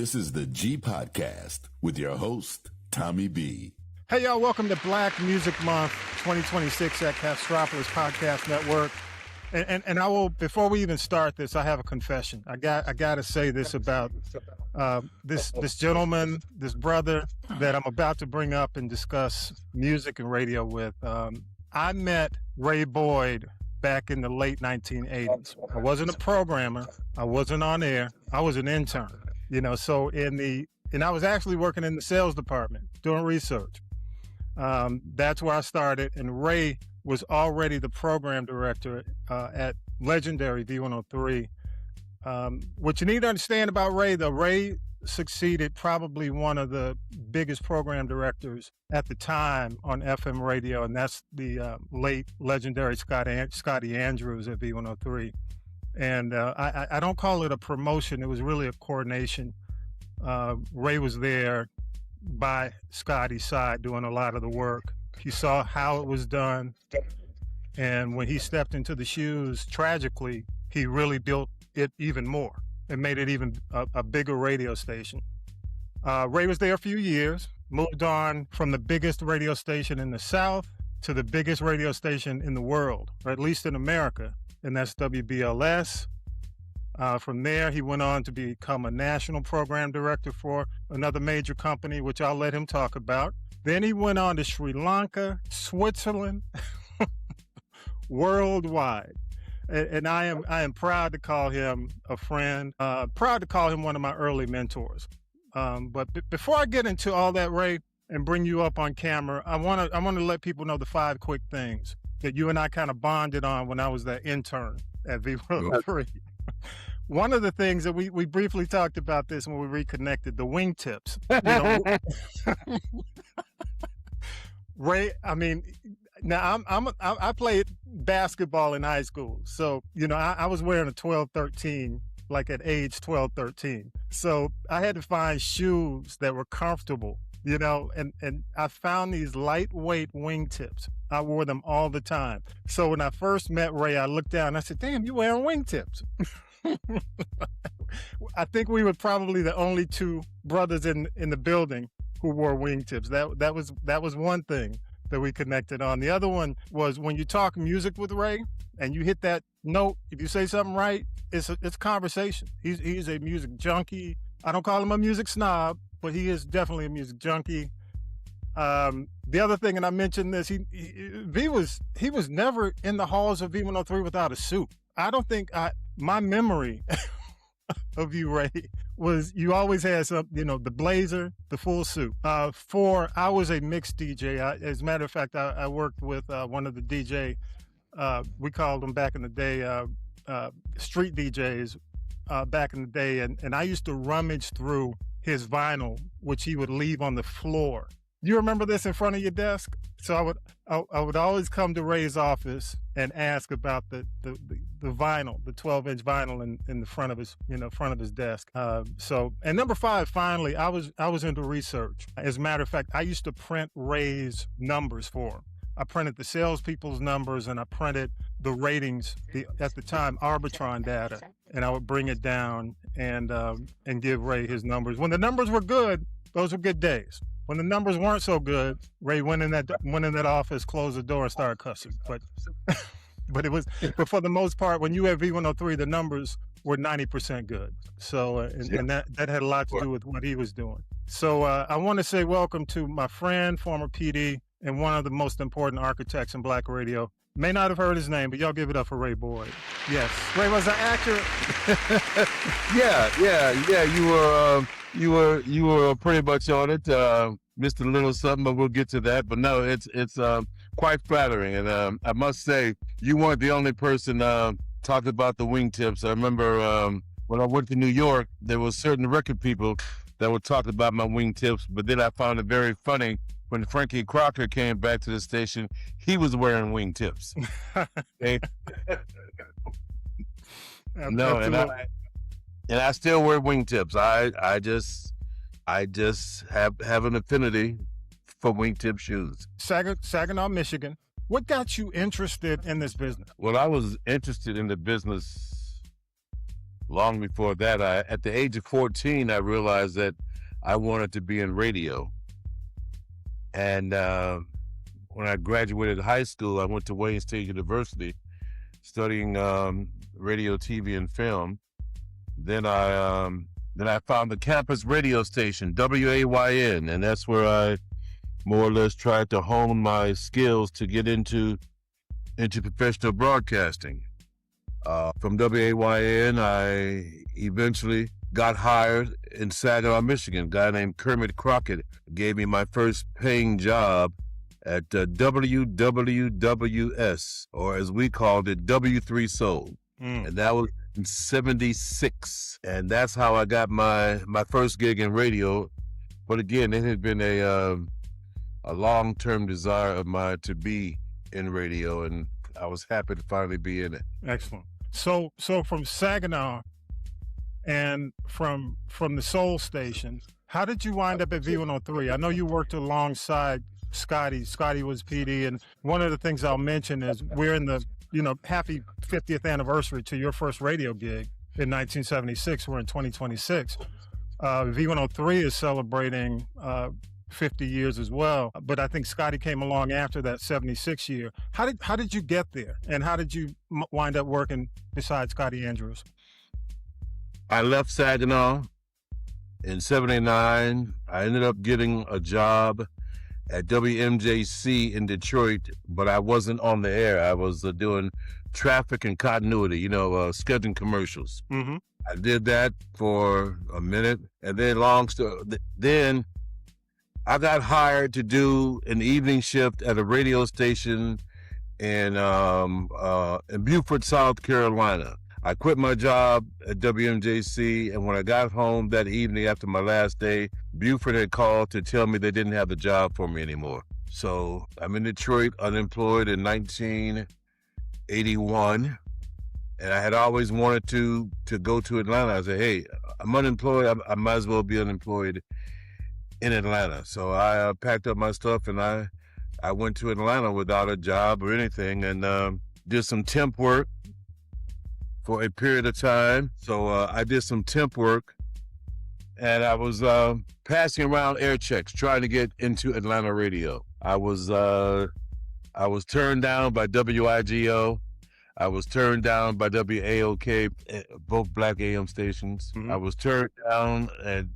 This is the G Podcast with your host, Tommy B. Hey, y'all, welcome to Black Music Month 2026 at Castropolis Podcast Network. And I will, before we even start this, I have a confession. I got to say this about this gentleman, this brother that I'm about to bring up and discuss music and radio with. I met Ray Boyd back in the late 1980s. I wasn't a programmer. I wasn't on air. I was an intern. So and I was actually working in the sales department doing research. That's where I started. And Ray was already the program director at legendary V103. What you need to understand about Ray, though, Ray succeeded probably one of the biggest program directors at the time on FM radio, and that's the late legendary Scotty Andrews at V103. And I don't call it a promotion. It was really a coordination. Ray was there by Scotty's side doing a lot of the work. He saw how it was done. And when he stepped into the shoes, tragically, he really built it even more and made it even a bigger radio station. Ray was there a few years, moved on from the biggest radio station in the South to the biggest radio station in the world, or at least in America, and that's WBLS. From there, he went on to become a national program director for another major company, which I'll let him talk about. Then he went on to Sri Lanka, Switzerland, worldwide. And I am proud to call him a friend, proud to call him one of my early mentors. But before I get into all that, Ray, and bring you up on camera, I want to let people know the 5 quick things that you and I kind of bonded on when I was that intern at V103. One of the things that we briefly talked about this when we reconnected, the wingtips. Ray, I mean, now I played basketball in high school. So, I was wearing a 12-13, like at age 12-13. So I had to find shoes that were comfortable, and I found these lightweight wingtips. I wore them all the time. So when I first met Ray, I looked down and I said, damn, you wearing wingtips. I think we were probably the only 2 brothers in the building who wore wingtips. That was one thing that we connected on. The other one was when you talk music with Ray and you hit that note, if you say something right, it's conversation. He's a music junkie. I don't call him a music snob, but he is definitely a music junkie. The other thing, and I mentioned this, he was never in the halls of V103 without a suit. I don't think my memory of you, Ray, was you always had something, the blazer, the full suit. I was a mixed DJ. As a matter of fact, I worked with one of the DJ, we called them back in the day, street DJs back in the day. And I used to rummage through his vinyl, which he would leave on the floor. You remember this in front of your desk? So I would always come to Ray's office and ask about the vinyl, the 12-inch vinyl in the front of his desk. And number 5, finally, I was into research. As a matter of fact, I used to print Ray's numbers for him. I printed the salespeople's numbers and I printed the ratings, at the time, Arbitron data, and I would bring it down and give Ray his numbers. When the numbers were good, those were good days. When the numbers weren't so good, Ray went in that office, closed the door, and started cussing. But for the most part, when you had V103, the numbers were 90% good. So and that had a lot to do with what he was doing. So I want to say welcome to my friend, former PD, and one of the most important architects in Black radio. May not have heard his name, but y'all give it up for Ray Boyd. Yes, Ray was an actor. Yeah. You were pretty much on it. Missed a little something, but we'll get to that. But no, it's quite flattering, and I must say you weren't the only person talking about the wingtips. I remember when I went to New York, there were certain record people that would talk about my wingtips, but then I found it very funny when Frankie Crocker came back to the station. He was wearing wingtips. Okay? No, and I still wear wingtips. I just have an affinity for wingtip shoes. Saginaw, Michigan. What got you interested in this business? Well, I was interested in the business long before that, at the age of 14, I realized that I wanted to be in radio. And when I graduated high school, I went to Wayne State University studying radio, TV, and film. Then I found the campus radio station, WAYN, and that's where I more or less tried to hone my skills to get into professional broadcasting. From WAYN, I eventually got hired in Saginaw, Michigan. A guy named Kermit Crockett gave me my first paying job at WWWS, or as we called it, W3 Soul. And that was in 76. And that's how I got my first gig in radio. But again, it had been a long-term desire of mine to be in radio, and I was happy to finally be in it. Excellent. So from Saginaw and from the Soul Station, how did you wind up at V103? I know you worked alongside Scotty. Scotty was PD, and one of the things I'll mention is we're in the, happy 50th anniversary to your first radio gig in 1976. We're in 2026. V103 is celebrating 50 years as well, but I think Scotty came along after that 76 year. How did you get there, and how did you wind up working beside Scotty Andrews? I left Saginaw in 79. I ended up getting a job at WMJC in Detroit, but I wasn't on the air. I was doing traffic and continuity, scheduling commercials. Mm-hmm. I did that for a minute, and then then I got hired to do an evening shift at a radio station in Beaufort, South Carolina. I quit my job at WMJC, and when I got home that evening after my last day, Beaufort had called to tell me they didn't have the job for me anymore. So I'm in Detroit, unemployed in 1981, and I had always wanted to go to Atlanta. I said, hey, I'm unemployed. I might as well be unemployed in Atlanta. So I packed up my stuff, and I went to Atlanta without a job or anything, and did some temp work for a period of time. So I did some temp work, and I was passing around air checks, trying to get into Atlanta radio. I was turned down by WIGO. I was turned down by WAOK, both black AM stations. Mm-hmm. I was turned down at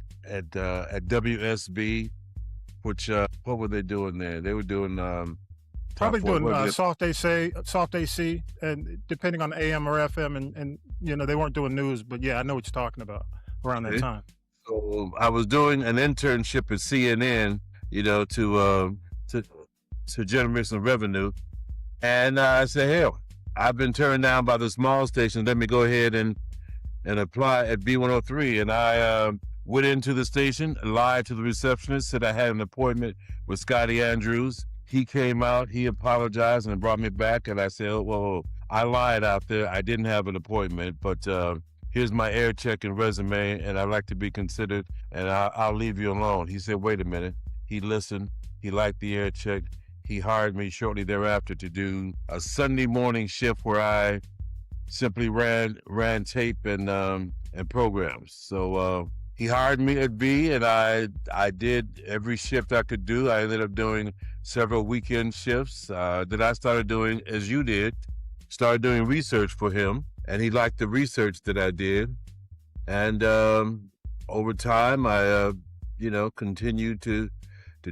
WSB, which what were they doing there? They were doing probably doing soft AC, and depending on AM or FM, and they weren't doing news, but yeah, I know what you're talking about around that time. So I was doing an internship at CNN, to generate some revenue, and I said, hell, I've been turned down by the small station. Let me go ahead and apply at B103, and I went into the station, lied to the receptionist, said I had an appointment with Scotty Andrews. He came out, he apologized and brought me back, and I said, oh, well, I lied out there. I didn't have an appointment, but here's my air check and resume, and I'd like to be considered, and I'll leave you alone. He said, wait a minute. He listened. He liked the air check. He hired me shortly thereafter to do a Sunday morning shift where I simply ran tape and programs. So he hired me at B, and I did every shift I could do. I ended up doing several weekend shifts. Then I started doing, as you did, started doing research for him, and he liked the research that I did. And over time, I continued to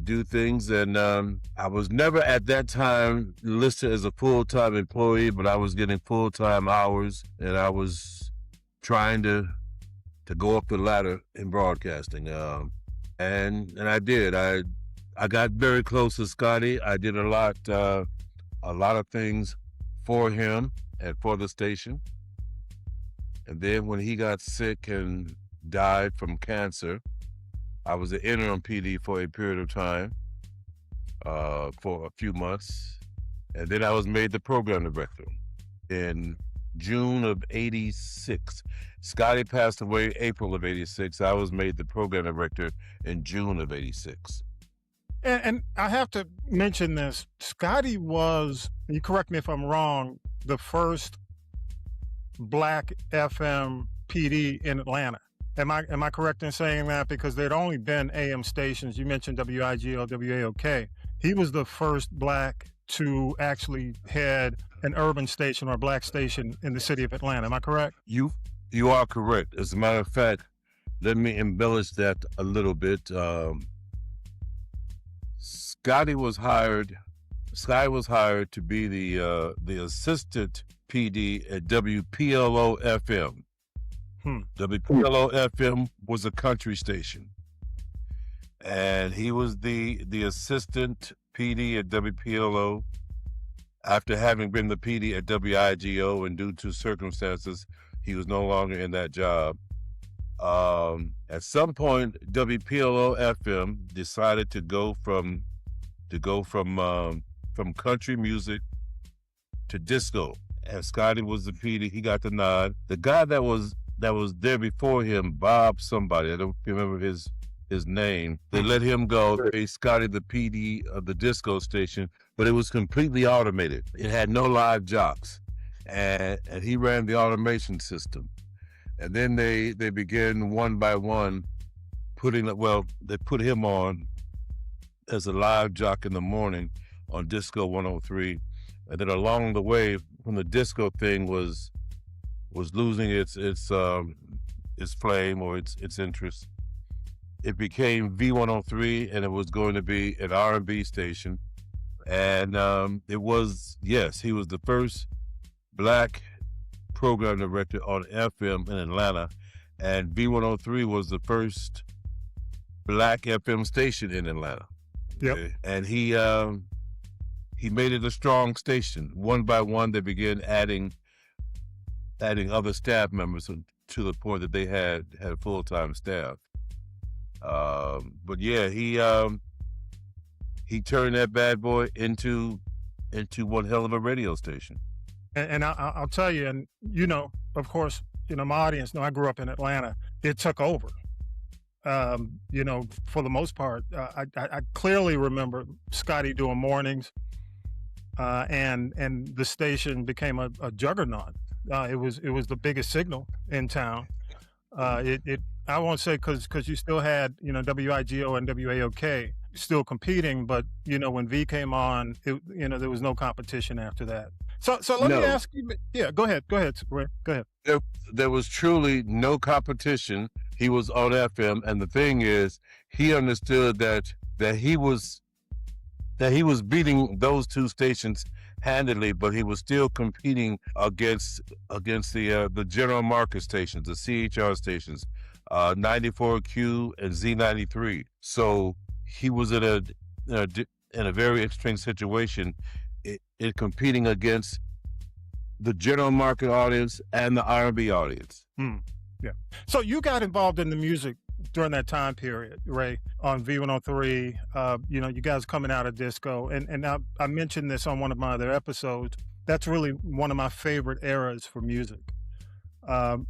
do things, and I was never at that time listed as a full-time employee, but I was getting full-time hours, and I was trying to go up the ladder in broadcasting, and I did. I got very close to Scotty. I did a lot of things for him and for the station. And then when he got sick and died from cancer, I was an interim PD for a period of time, for a few months. And then I was made the program director in June of 86. Scotty passed away April of 86. I was made the program director in June of 86. And I have to mention this. Scotty was, you correct me if I'm wrong, the first black FM PD in Atlanta. Am I correct in saying that? Because there'd only been AM stations. You mentioned WIGO, WAOK. He was the first Black to actually head an urban station or a Black station in the city of Atlanta. Am I correct? You are correct. As a matter of fact, let me embellish that a little bit. Scotty was hired to be the assistant PD at WPLO FM. WPLO FM was a country station, and he was the assistant PD at WPLO after having been the PD at WIGO, and due to circumstances, he was no longer in that job. At some point, WPLO FM decided to go from country music to disco, and Scotty was the PD. He got the nod. The guy that was there before him, Bob somebody, I don't remember his name. They let him go. They Scotty the PD of the disco station, but it was completely automated. It had no live jocks, and he ran the automation system. And then they began one by one they put him on as a live jock in the morning on Disco 103. And then along the way, when the disco thing was losing its flame or its interest, it became V103, and it was going to be an R&B station. And he was the first Black program director on FM in Atlanta, and V103 was the first Black FM station in Atlanta. Yep. Okay? And he made it a strong station. One by one, they began adding other staff members to the point that they had a full-time staff. But yeah, he turned that bad boy into one hell of a radio station. And I'll tell you, and of course, my audience know I grew up in Atlanta. It took over. For the most part, I clearly remember Scotty doing mornings, and the station became a juggernaut. It was the biggest signal in town. I won't say because you still had WIGO and WAOK still competing, but when V came on, there was no competition after that. So let me ask you. Yeah, go ahead, Ray. Go ahead. There was truly no competition. He was on FM, and the thing is, he understood that he was beating those two stations handily, but he was still competing against the general market stations, the CHR stations, 94Q and Z93. So he was in a very extreme situation in competing against the general market audience and the R&B audience. Yeah. So you got involved in the music during that time period, Ray, on V103. You guys coming out of disco, and I mentioned this on one of my other episodes. That's really one of my favorite eras for music. Can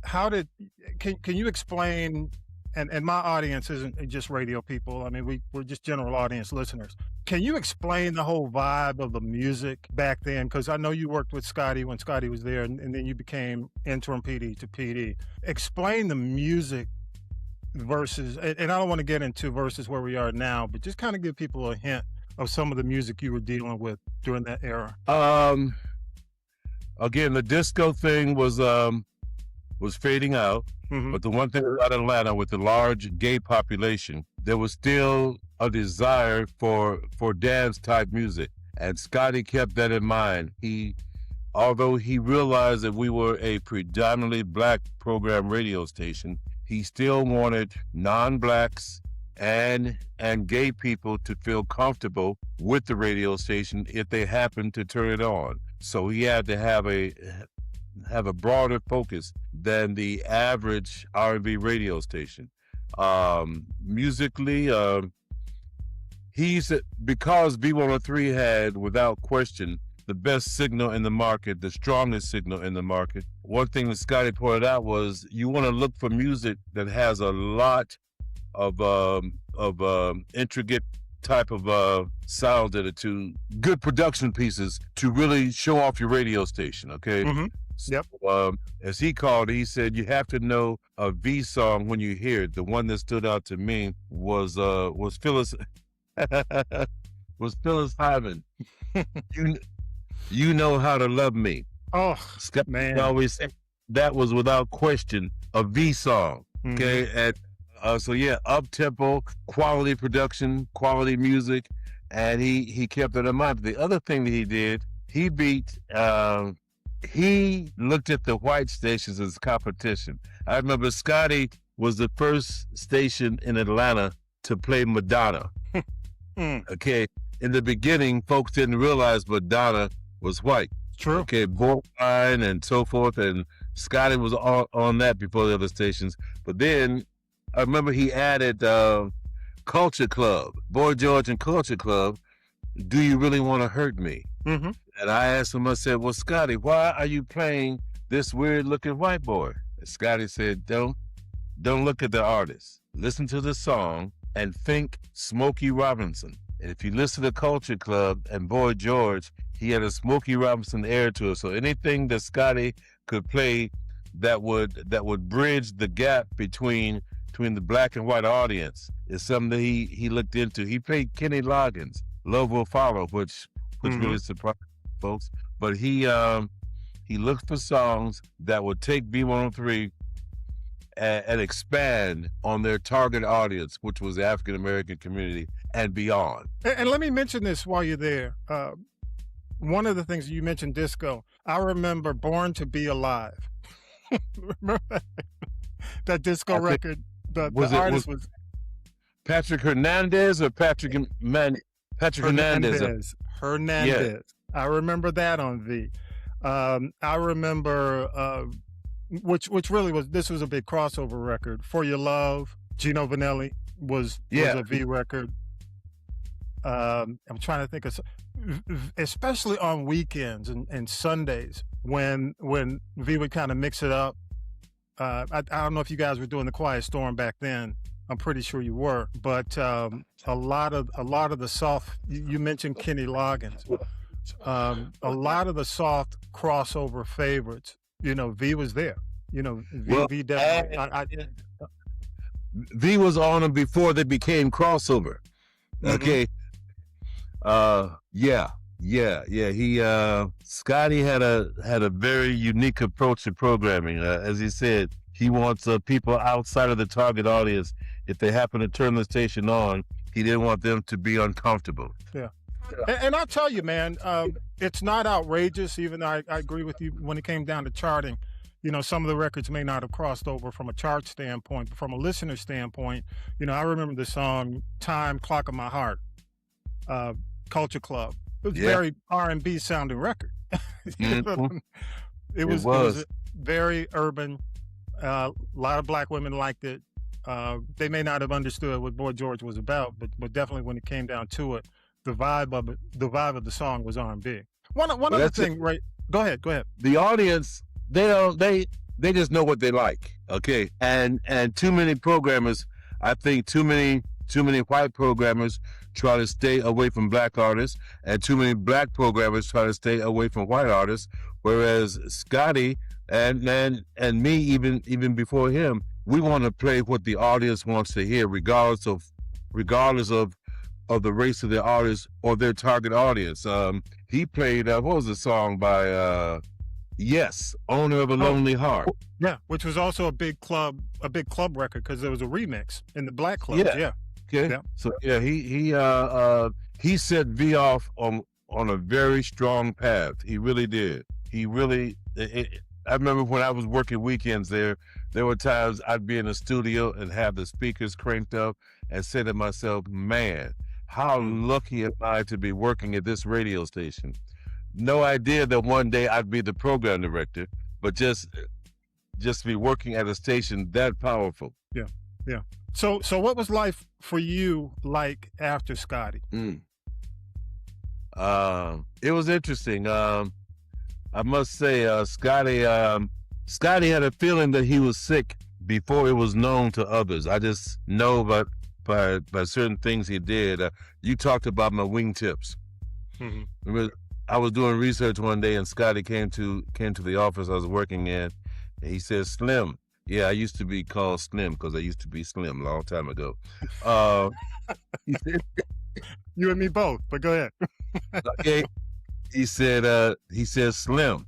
you explain? And my audience isn't just radio people. I mean, we're just general audience listeners. Can you explain the whole vibe of the music back then? Because I know you worked with Scotty when Scotty was there, and then you became interim PD to PD. Explain the music versus, and I don't want to get into versus where we are now, but just kind of give people a hint of some of the music you were dealing with during that era. Again, the disco thing was fading out. Mm-hmm. But the one thing about Atlanta, with the large gay population, there was still a desire for dance type music. And Scotty kept that in mind. Although he realized that we were a predominantly Black program radio station, he still wanted non-Blacks and gay people to feel comfortable with the radio station if they happened to turn it on. So he had to have a broader focus than the average R&B radio station. Musically, because V103 had, without question, the best signal in the market, the strongest signal in the market. One thing that Scotty pointed out was you want to look for music that has a lot of intricate type of sound in it, to good production pieces to really show off your radio station, okay? Mm-hmm. Yep. As he called it, he said, you have to know a V song when you hear it. The one that stood out to me was Phyllis was Phyllis Hyman. You know how to love me. Oh, Scott man. always said that was without question a V song. Okay. And so yeah, up tempo, quality production, quality music, and he kept it in mind. The other thing that he did, he looked at the white stations as competition. I remember Scotty was the first station in Atlanta to play Madonna. Okay. In the beginning, folks didn't realize Madonna was white. True. Okay, Borderline and so forth, and Scotty was on that before the other stations. But then I remember he added Culture Club, Boy George and Culture Club. Do you really want to hurt me? And I asked him, I said, well, Scotty, why are you playing this weird looking white boy? And Scotty said, don't look at the artist. Listen to the song and think Smokey Robinson. And if you listen to Culture Club and Boy George, he had a Smokey Robinson air to it. So anything that Scotty could play that would bridge the gap between the black and white audience is something that he looked into. He played Kenny Loggins, Love Will Follow, which really surprised folks. But he looked for songs that would take B103 and expand on their target audience, which was the African American community and beyond. And let me mention this while you're there. One of the things you mentioned, disco. I remember "Born to Be Alive." Remember that disco record? The artist was Patrick Hernandez or Patrick Hernandez. Hernandez. Yeah. I remember that on V. I remember which really was a big crossover record. For Your Love, Gino Vanelli was a V record. I'm trying to think of, especially on weekends and Sundays when V would kind of mix it up. I don't know if you guys were doing the Quiet Storm back then. I'm pretty sure you were, but a lot of the soft. You mentioned Kenny Loggins. A lot of the soft crossover favorites. V was there. V definitely. V was on them before they became crossover. Okay. Yeah. He Scotty had a very unique approach to programming. As he said, he wants people outside of the target audience. If they happen to turn the station on, he didn't want them to be uncomfortable. Yeah. And I'll tell you, man, it's not outrageous. Even though I agree with you when it came down to charting. Some of the records may not have crossed over from a chart standpoint, but from a listener standpoint, I remember the song "Time Clock of My Heart," Culture Club. It was a very R&B sounding record. It was very urban. A lot of black women liked it. They may not have understood what Boy George was about, but definitely when it came down to it, the vibe of the song was R&B. One other thing, right? Go ahead. The audience, they just know what they like. Okay. And too many programmers, I think too many white programmers try to stay away from black artists, and too many black programmers try to stay away from white artists. Whereas Scotty and me, even before him, we want to play what the audience wants to hear, regardless of the race of the artist or their target audience. He played what was the song by Yes, Owner of a Lonely Heart. Yeah, which was also a big club record because there was a remix in the black clubs. Yeah. Okay. Yeah. So yeah, he set V off on a very strong path. He really did. I remember when I was working weekends there were times I'd be in the studio and have the speakers cranked up and say to myself, man, how lucky am I to be working at this radio station? No idea that one day I'd be the program director, but just be working at a station that powerful. Yeah. So what was life for you like after Scotty? It was interesting. I must say, Scotty had a feeling that he was sick before it was known to others. I just know by certain things he did. You talked about my wingtips. I was doing research one day, and Scotty came to the office I was working in, and he said, "Slim." Yeah, I used to be called Slim because I used to be slim a long time ago. He said, You and me both, but go ahead. okay. He said, "Slim,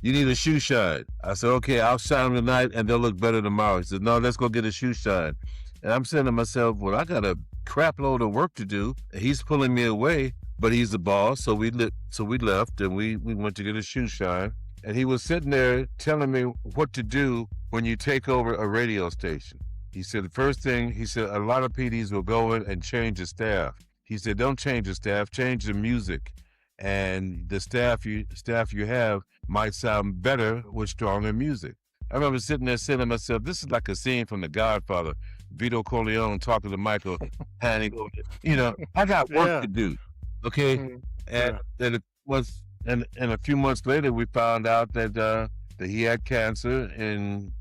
you need a shoe shine." I said, "Okay, I'll shine them tonight and they'll look better tomorrow." He said, "No, let's go get a shoe shine." And I'm saying to myself, well, I got a crap load of work to do. He's pulling me away, but he's the boss. So we left and we went to get a shoe shine. And he was sitting there telling me what to do when you take over a radio station. He said, the first thing, he said, a lot of PDs will go in and change the staff. He said, don't change the staff, change the music. And the staff you have might sound better with stronger music. I remember sitting there saying to myself, this is like a scene from The Godfather, Vito Corleone talking to Michael Hanning. You know, I got work to do. Okay. Mm-hmm. And then it was, and a few months later, we found out that he had cancer in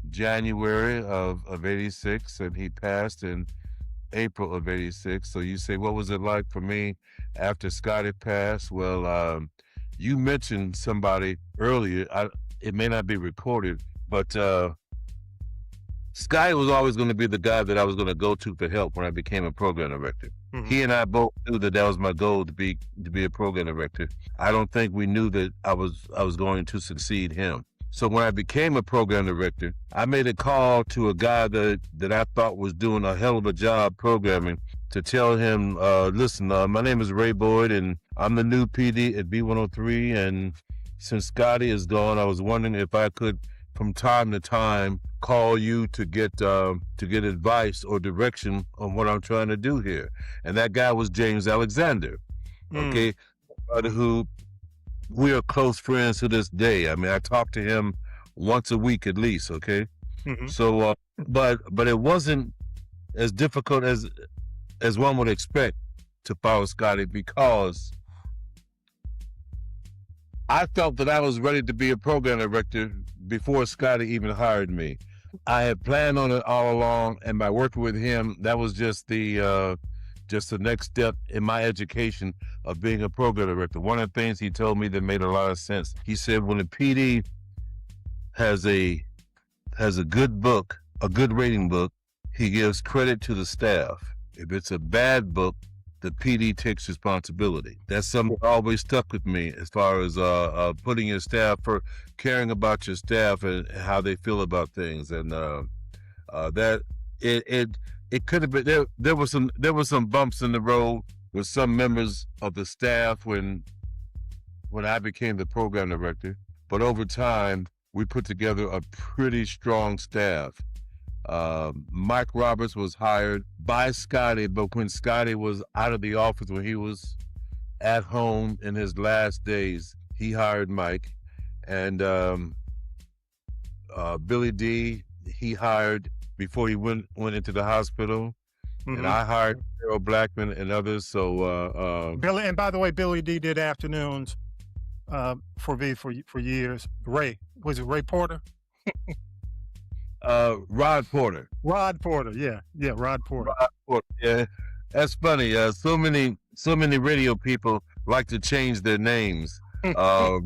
January of '86, and he passed in April of '86. So you say, what was it like for me after Scotty passed? Well, you mentioned somebody earlier. It may not be recorded, but Scotty was always going to be the guy that I was going to go to for help when I became a program director. Mm-hmm. He and I both knew that was my goal, to be a program director. I don't think we knew that I was going to succeed him. So when I became a program director, I made a call to a guy that I thought was doing a hell of a job programming, to tell him, listen, my name is Ray Boyd, and I'm the new PD at B103. And since Scotty is gone, I was wondering if I could, from time to time, call you to get advice or direction on what I'm trying to do here. And that guy was James Alexander, okay, who we are close friends to this day. I mean, I talk to him once a week at least, okay? Mm-hmm. So, but it wasn't as difficult as one would expect to follow Scotty, because I felt that I was ready to be a program director before Scotty even hired me. I had planned on it all along, and by working with him, that was just the next step in my education of being a program director. One of the things he told me that made a lot of sense, he said, when a PD has a good book, a good rating book, he gives credit to the staff. If it's a bad book, the PD takes responsibility. That's something that always stuck with me, as far as putting your staff, for caring about your staff and how they feel about things. And that it could have been, there were some bumps in the road with some members of the staff when I became the program director. But over time, we put together a pretty strong staff. Mike Roberts was hired by Scotty, but when Scotty was out of the office, when he was at home in his last days, he hired Mike. And Billy D, he hired before he went into the hospital. Mm-hmm. And I hired Carol Blackman and others. So Billy, and by the way, Billy D did afternoons for years. Ray, was it Ray Porter? Rod Porter. Rod Porter, yeah, Rod Porter. Rod Porter, yeah. That's funny. So many radio people like to change their names. I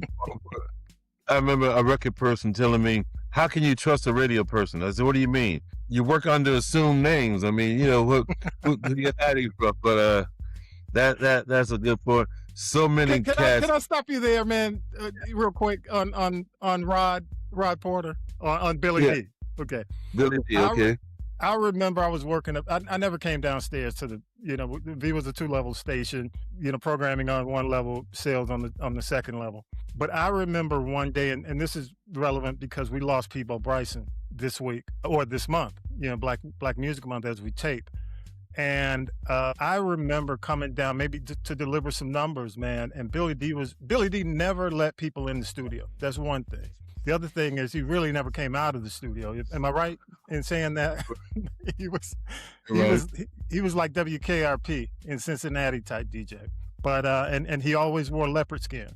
remember a record person telling me, "How can you trust a radio person?" I said, "What do you mean? You work under assumed names. I mean, you know, who you hiding from?" But that's a good point. So many cats. Can I stop you there, man, real quick on Rod Porter, on Billy D? Okay. Billy D, okay. I remember I was working I never came downstairs to the, V was a 2-level station, programming on one level, sales on the second level. But I remember one day, and this is relevant because we lost Peebo Bryson this week, or this month, Black Music Month, as we tape. And I remember coming down maybe to deliver some numbers, man. And Billy D never let people in the studio. That's one thing. The other thing is he really never came out of the studio. Am I right in saying that? he was like WKRP in Cincinnati type DJ. But and he always wore leopard skin.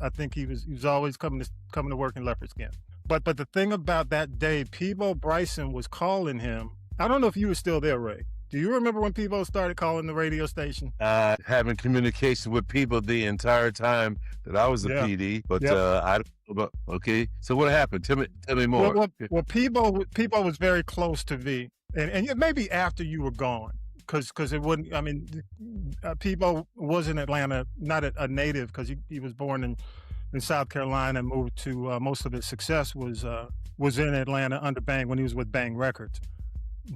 I think he was always coming to work in leopard skin. But the thing about that day, Peebo Bryson was calling him. I don't know if you were still there, Ray. Do you remember when people started calling the radio station? Having communication with people the entire time that I was a Yeah. PD, but Yep. I don't know about, okay. So what happened? Tell me more. Well, Peebo was very close to V, and maybe after you were gone, because it wouldn't. I mean, Peebo was in Atlanta, not a native, because he was born in South Carolina and moved to. Most of his success was in Atlanta under Bang when he was with Bang Records.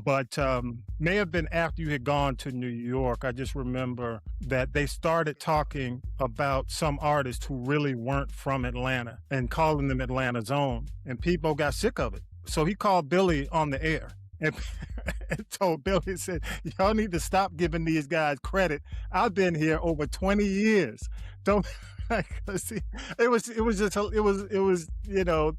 But may have been after you had gone to New York. I just remember that they started talking about some artists who really weren't from Atlanta and calling them Atlanta's own. And Peebo got sick of it. So he called Billy on the air and told Billy, he said, y'all need to stop giving these guys credit. I've been here over 20 years. Don't see, it was you know,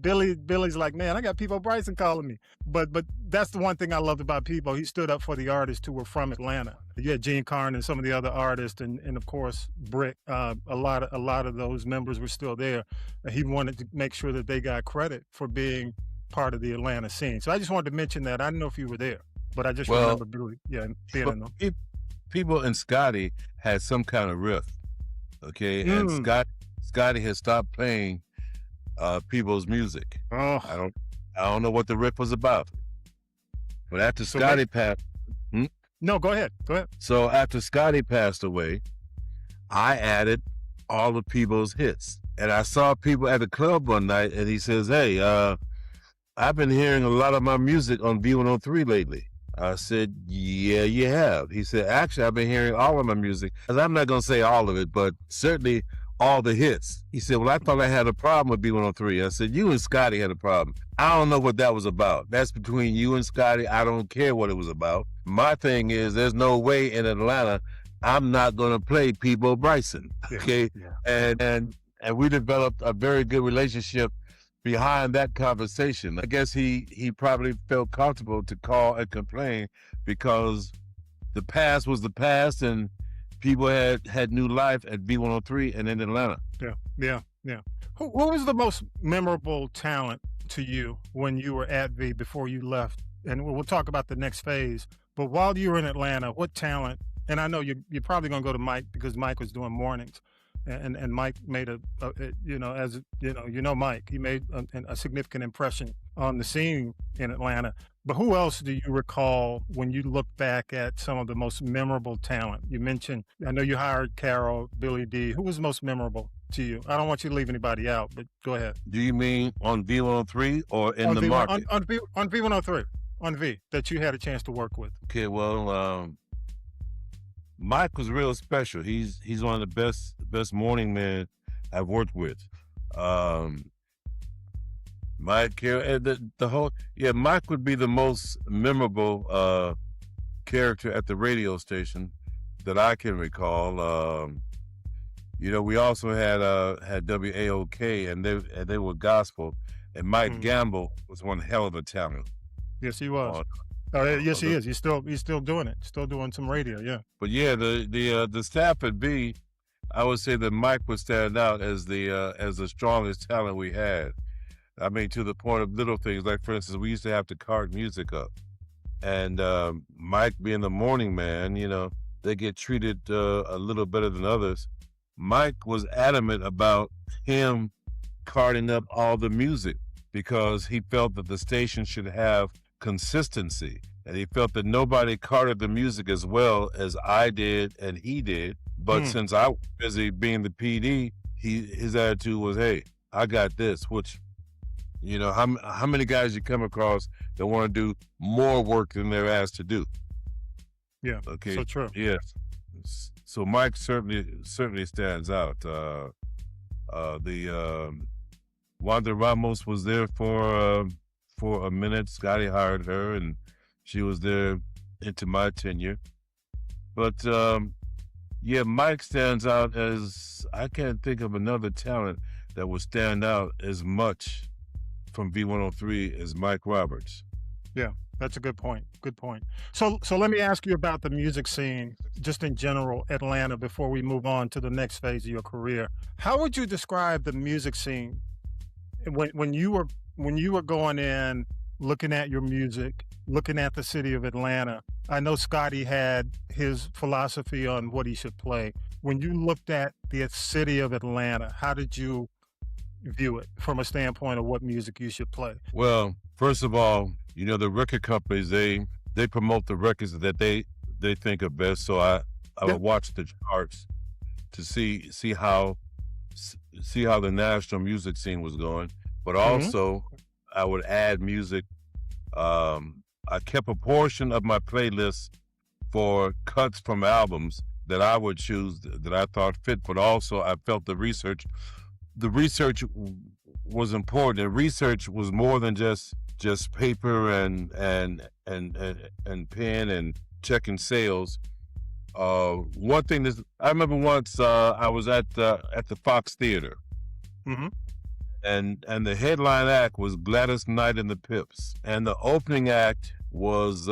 Billy's like, man, I got Peebo Bryson calling me. But that's the one thing I loved about Peebo. He stood up for the artists who were from Atlanta. You had Gene Carn and some of the other artists, and of course Brick. A lot of those members were still there. He wanted to make sure that they got credit for being part of the Atlanta scene. So I just wanted to mention that. I don't know if you were there, but I just remember Billy, being in them. Peebo and Scotty had some kind of rift, okay, and Scotty had stopped playing Peebo's music. Oh, I don't know what the rift was about, but after Scotty passed. No, go ahead. So after Scotty passed away, I added all of Peebo's hits, and I saw Peebo at the club one night, and he says, "Hey, I've been hearing a lot of my music on V103 lately." I said, "Yeah, you have." He said, "Actually, I've been hearing all of my music." I'm not going to say all of it, but certainly all the hits. He said, "Well, I thought I had a problem with B103. I said, "You and Scotty had a problem. I don't know what that was about. That's between you and Scotty. I don't care what it was about. My thing is, there's no way in Atlanta I'm not going to play Peebo Bryson." Okay. Yeah. And we developed a very good relationship behind that conversation. I guess he probably felt comfortable to call and complain because the past was the past, and people had new life at B103 and in Atlanta. Yeah. Who was the most memorable talent to you when you were at V before you left? And we'll talk about the next phase. But while you were in Atlanta, what talent? And I know you're probably going to go to Mike because Mike was doing mornings, and Mike made Mike, he made a significant impression on the scene in Atlanta. But who else do you recall when you look back at some of the most memorable talent? You mentioned, I know you hired Carol, Billy D. Who was most memorable to you? I don't want you to leave anybody out, but go ahead. Do you mean on V103 or in the market? On V103, on V, that you had a chance to work with. Okay, well, Mike was real special. He's one of the best morning men I've worked with. Mike, Mike would be the most memorable character at the radio station that I can recall. We also had WAOK, and they were gospel, and Mike Gamble was one hell of a talent. Yes, he was. Yes, he is. He's still doing it. Still doing some radio. Yeah. But yeah, the staff at B, I would say that Mike would stand out as the strongest talent we had. I mean, to the point of little things, like for instance, we used to have to cart music up, and Mike being the morning man, they get treated a little better than others. Mike was adamant about him carting up all the music because he felt that the station should have consistency, and he felt that nobody carted the music as well as I did and he did. But since I was busy being the PD, his attitude was, "Hey, I got this," which, how many guys you come across that want to do more work than they're asked to do? Yeah. Okay. So true. Yes. So Mike certainly stands out. Wanda Ramos was there for a minute. Scotty hired her, and she was there into my tenure. But Mike stands out as, I can't think of another talent that would stand out as much from V103 as Mike Roberts. Yeah, that's a good point. Good point. So let me ask you about the music scene, just in general, Atlanta, before we move on to the next phase of your career. How would you describe the music scene when you were going in looking at your music, looking at the city of Atlanta. I know Scotty had his philosophy on what he should play. When you looked at the city of Atlanta, how did you view it from a standpoint of what music you should play? Well, first of all, the record companies, they promote the records that they think are best. So I would watch the charts to see how the national music scene was going, but also I would add music. I kept a portion of my playlist for cuts from albums that I would choose that I thought fit, but also I felt the research was important. The research was more than just paper and pen and checking sales. One thing is, I remember once I was at the Fox Theater, and the headline act was Gladys Knight and the Pips, and the opening act was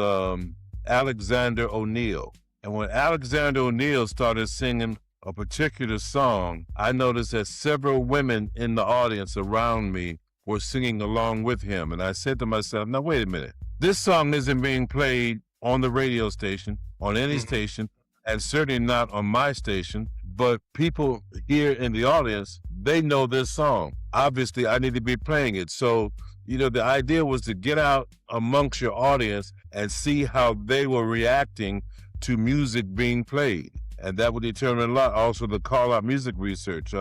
Alexander O'Neal. And when Alexander O'Neal started singing a particular song, I noticed that several women in the audience around me were singing along with him. And I said to myself, now wait a minute, this song isn't being played on the radio station, on any station, and certainly not on my station, but people here in the audience, they know this song. Obviously, I need to be playing it. So, the idea was to get out amongst your audience and see how they were reacting to music being played. And that would determine a lot. Also, the call out music research.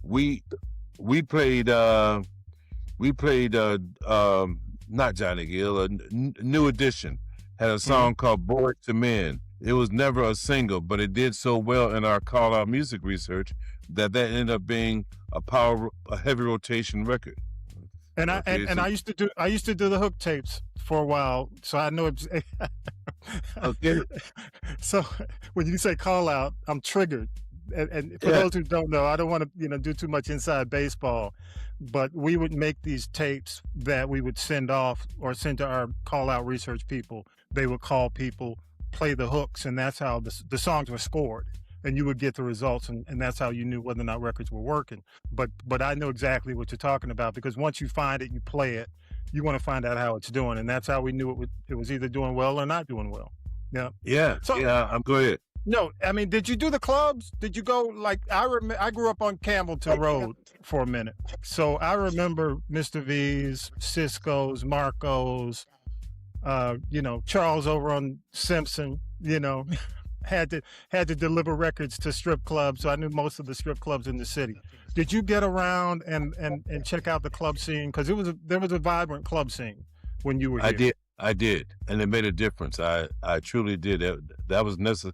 We played not Johnny Gill, New Edition had a song called Boys to Men. It was never a single, but it did so well in our call out music research that ended up being a heavy rotation record. And I used to do the hook tapes for a while, so I know it's okay. So when you say call out, I'm triggered. And for those who don't know, I don't want to do too much inside baseball, but we would make these tapes that we would send off or send to our call out research people. They would call people, play the hooks, and that's how the songs were scored. And you would get the results, and that's how you knew whether or not records were working. But I know exactly what you're talking about, because once you find it, you play it, you want to find out how it's doing, and that's how we knew it was either doing well or not doing well. Yeah. Yeah. So, I'm go ahead. No, I mean, did you do the clubs? Did you go, I grew up on Campbellton Road for a minute. So I remember Mr. V's, Cisco's, Marco's, Charles over on Simpson, had to deliver records to strip clubs. So I knew most of the strip clubs in the city. Did you get around and check out the club scene? Because there was a vibrant club scene when you were here. I did. And it made a difference. I truly did. That was necessary.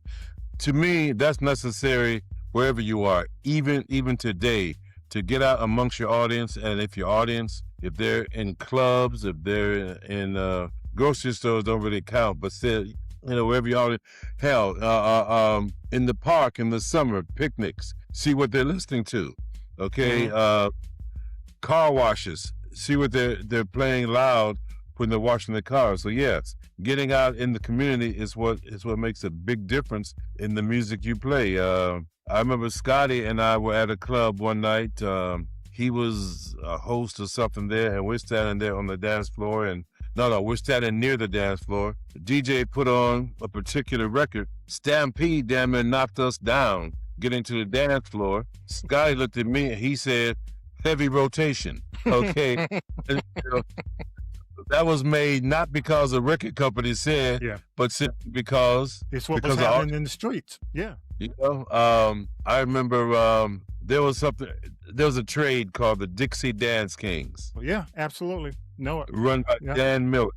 To me, that's necessary wherever you are, even today, to get out amongst your audience. And if your audience, if they're in clubs, if they're in grocery stores, don't really count, but still, wherever you are, hell, in the park in the summer, picnics, see what they're listening to, okay? Car washes, see what they're playing loud when they're washing their cars. So yes, getting out in the community is what makes a big difference in the music you play. I remember Scotty and I were at a club one night. He was a host or something there, and we're standing there on the dance floor, and we're standing near the dance floor. The DJ put on a particular record. Stampede damn near knocked us down getting to the dance floor. Scotty looked at me and he said, heavy rotation. Okay. And, that was made not because a record company said, but simply because it's what was happening in the streets. Yeah. I remember there was a trade called the Dixie Dance Kings. Yeah, absolutely. Know it. Run by Dan Miller.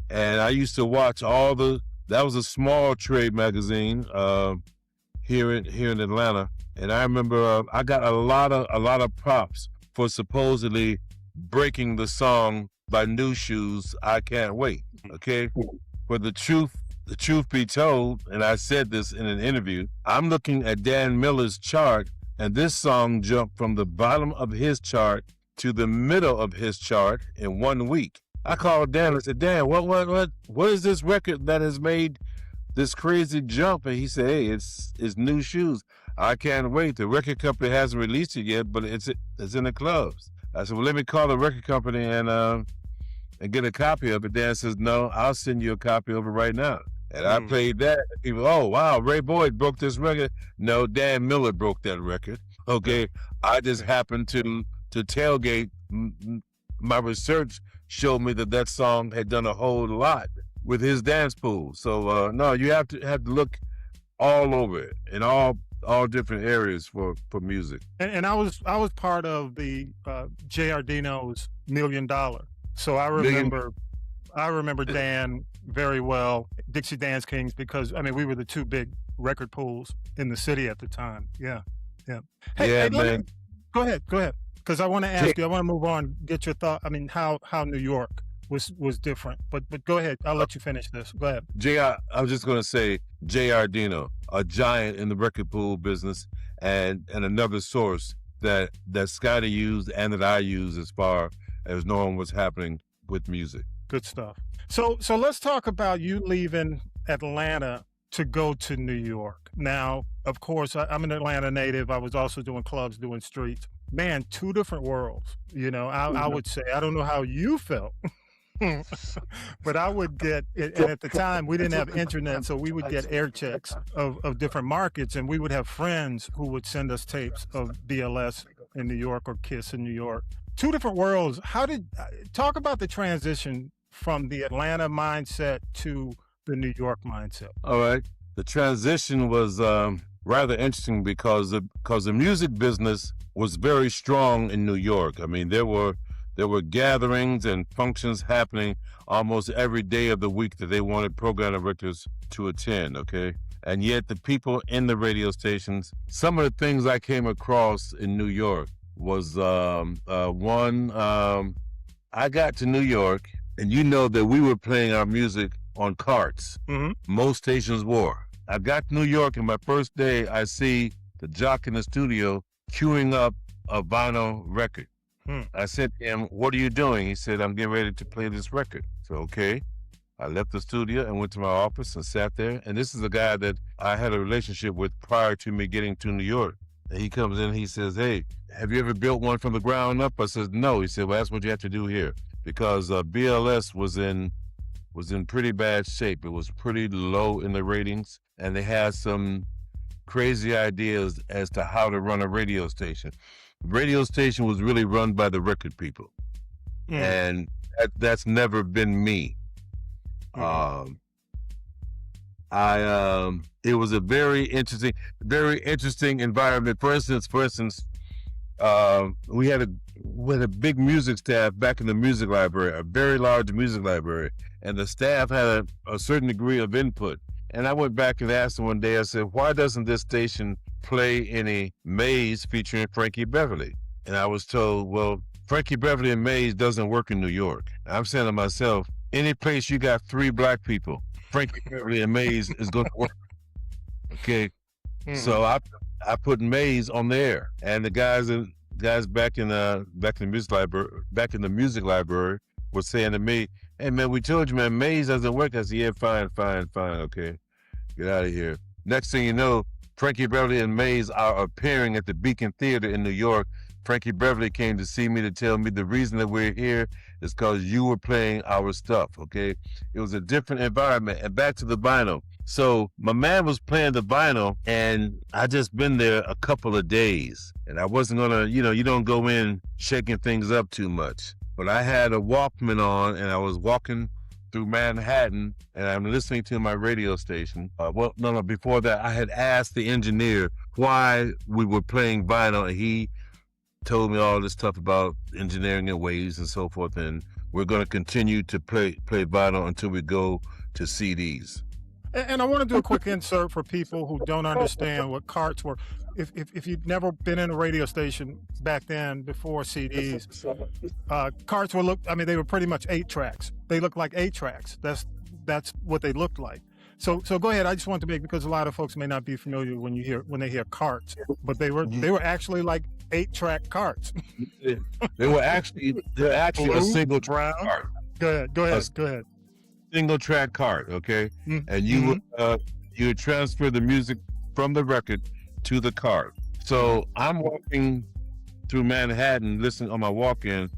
And I used to watch that was a small trade magazine here in Atlanta. And I remember I got a lot of props for supposedly breaking the song by New Shoes, I Can't Wait. Okay? But the truth be told, and I said this in an interview, I'm looking at Dan Miller's chart, and this song jumped from the bottom of his chart to the middle of his chart in 1 week. I called Dan and said, Dan, what is this record that has made this crazy jump? And he said, hey, it's New Shoes, I Can't Wait. The record company hasn't released it yet, but it's in the clubs. I said, well, let me call the record company and and get a copy of it. Dan says, no, I'll send you a copy of it right now. And I played that. People, oh, wow, Ray Boyd broke this record. No, Dan Miller broke that record. Okay. I just happened to tailgate. My research showed me that song had done a whole lot with his dance pool. So, no, you have to look all over it in all different areas for music. And I was part of the J.R. Dino's $1 Million. So I remember Dan very well, Dixie Dance Kings, because I mean we were the two big record pools in the city at the time. Yeah. Hey, man. Go ahead, because I want to ask you. I want to move on. Get your thought. I mean, how New York was different. But go ahead. I'll let you finish this. Go ahead. I was just going to say J.R. Dino, a giant in the record pool business, and another source that Scotty used and that I used as far as knowing what's happening with music. Good stuff. So let's talk about you leaving Atlanta to go to New York. Now, of course, I'm an Atlanta native. I was also doing clubs, doing streets. Man, two different worlds. You know, I would say, I don't know how you felt, but I would get, and at the time we didn't have internet, so we would get air checks of different markets, and we would have friends who would send us tapes of BLS in New York or KISS in New York. Two different worlds. Talk about the transition from the Atlanta mindset to the New York mindset. All right. The transition was rather interesting because the music business was very strong in New York. I mean, there were gatherings and functions happening almost every day of the week that they wanted program directors to attend, okay? And yet the people in the radio stations, some of the things I came across in New York was one, I got to New York, and you know that we were playing our music on carts. Mm-hmm. Most stations were. I got to New York, and my first day, I see the jock in the studio queuing up a vinyl record. I said to him, what are you doing? He said, I'm getting ready to play this record. So, okay. I left the studio and went to my office and sat there. And this is a guy that I had a relationship with prior to me getting to New York. And he comes in, he says, hey, have you ever built one from the ground up? I said, no. He said, well, that's what you have to do here. Because BLS was in pretty bad shape. It was pretty low in the ratings. And they had some crazy ideas as to how to run a radio station. The radio station was really run by the record people. And that's never been me. It was a very interesting environment. For instance, we had a big music staff back in the music library, a very large music library, and the staff had a certain degree of input. And I went back and asked them one day, I said, why doesn't this station play any Maze featuring Frankie Beverly? And I was told, well, Frankie Beverly and Maze doesn't work in New York. I'm saying to myself, any place you got 3 black people, Frankie Beverly and Maze is going to work. Okay. So I put Maze on the air, and the guys back in the music library were saying to me, hey man, we told you, man, Maze doesn't work. I said, yeah, fine, okay. Get out of here. Next thing you know, Frankie Beverly and Maze are appearing at the Beacon Theater in New York. Frankie Beverly came to see me to tell me the reason that we're here is because you were playing our stuff, okay? It was a different environment. And back to the vinyl. So my man was playing the vinyl, and I just been there a couple of days. And I wasn't gonna, you don't go in shaking things up too much. But I had a Walkman on, and I was walking through Manhattan, and I'm listening to my radio station. Before that, I had asked the engineer why we were playing vinyl, and he told me all this stuff about engineering and waves and so forth, and we're going to continue to play vinyl until we go to CDs. And I want to do a quick insert for people who don't understand what carts were. If you've never been in a radio station back then before CDs, carts they were pretty much 8 tracks. They looked like 8 tracks. That's what they looked like. So go ahead. I just want to make, because a lot of folks may not be familiar when they hear carts, but they were actually like 8-track carts. They're actually a single track cart. Go ahead. Single track cart, okay? And you would transfer the music from the record to the cart. So I'm walking through Manhattan, listening on my Walkman,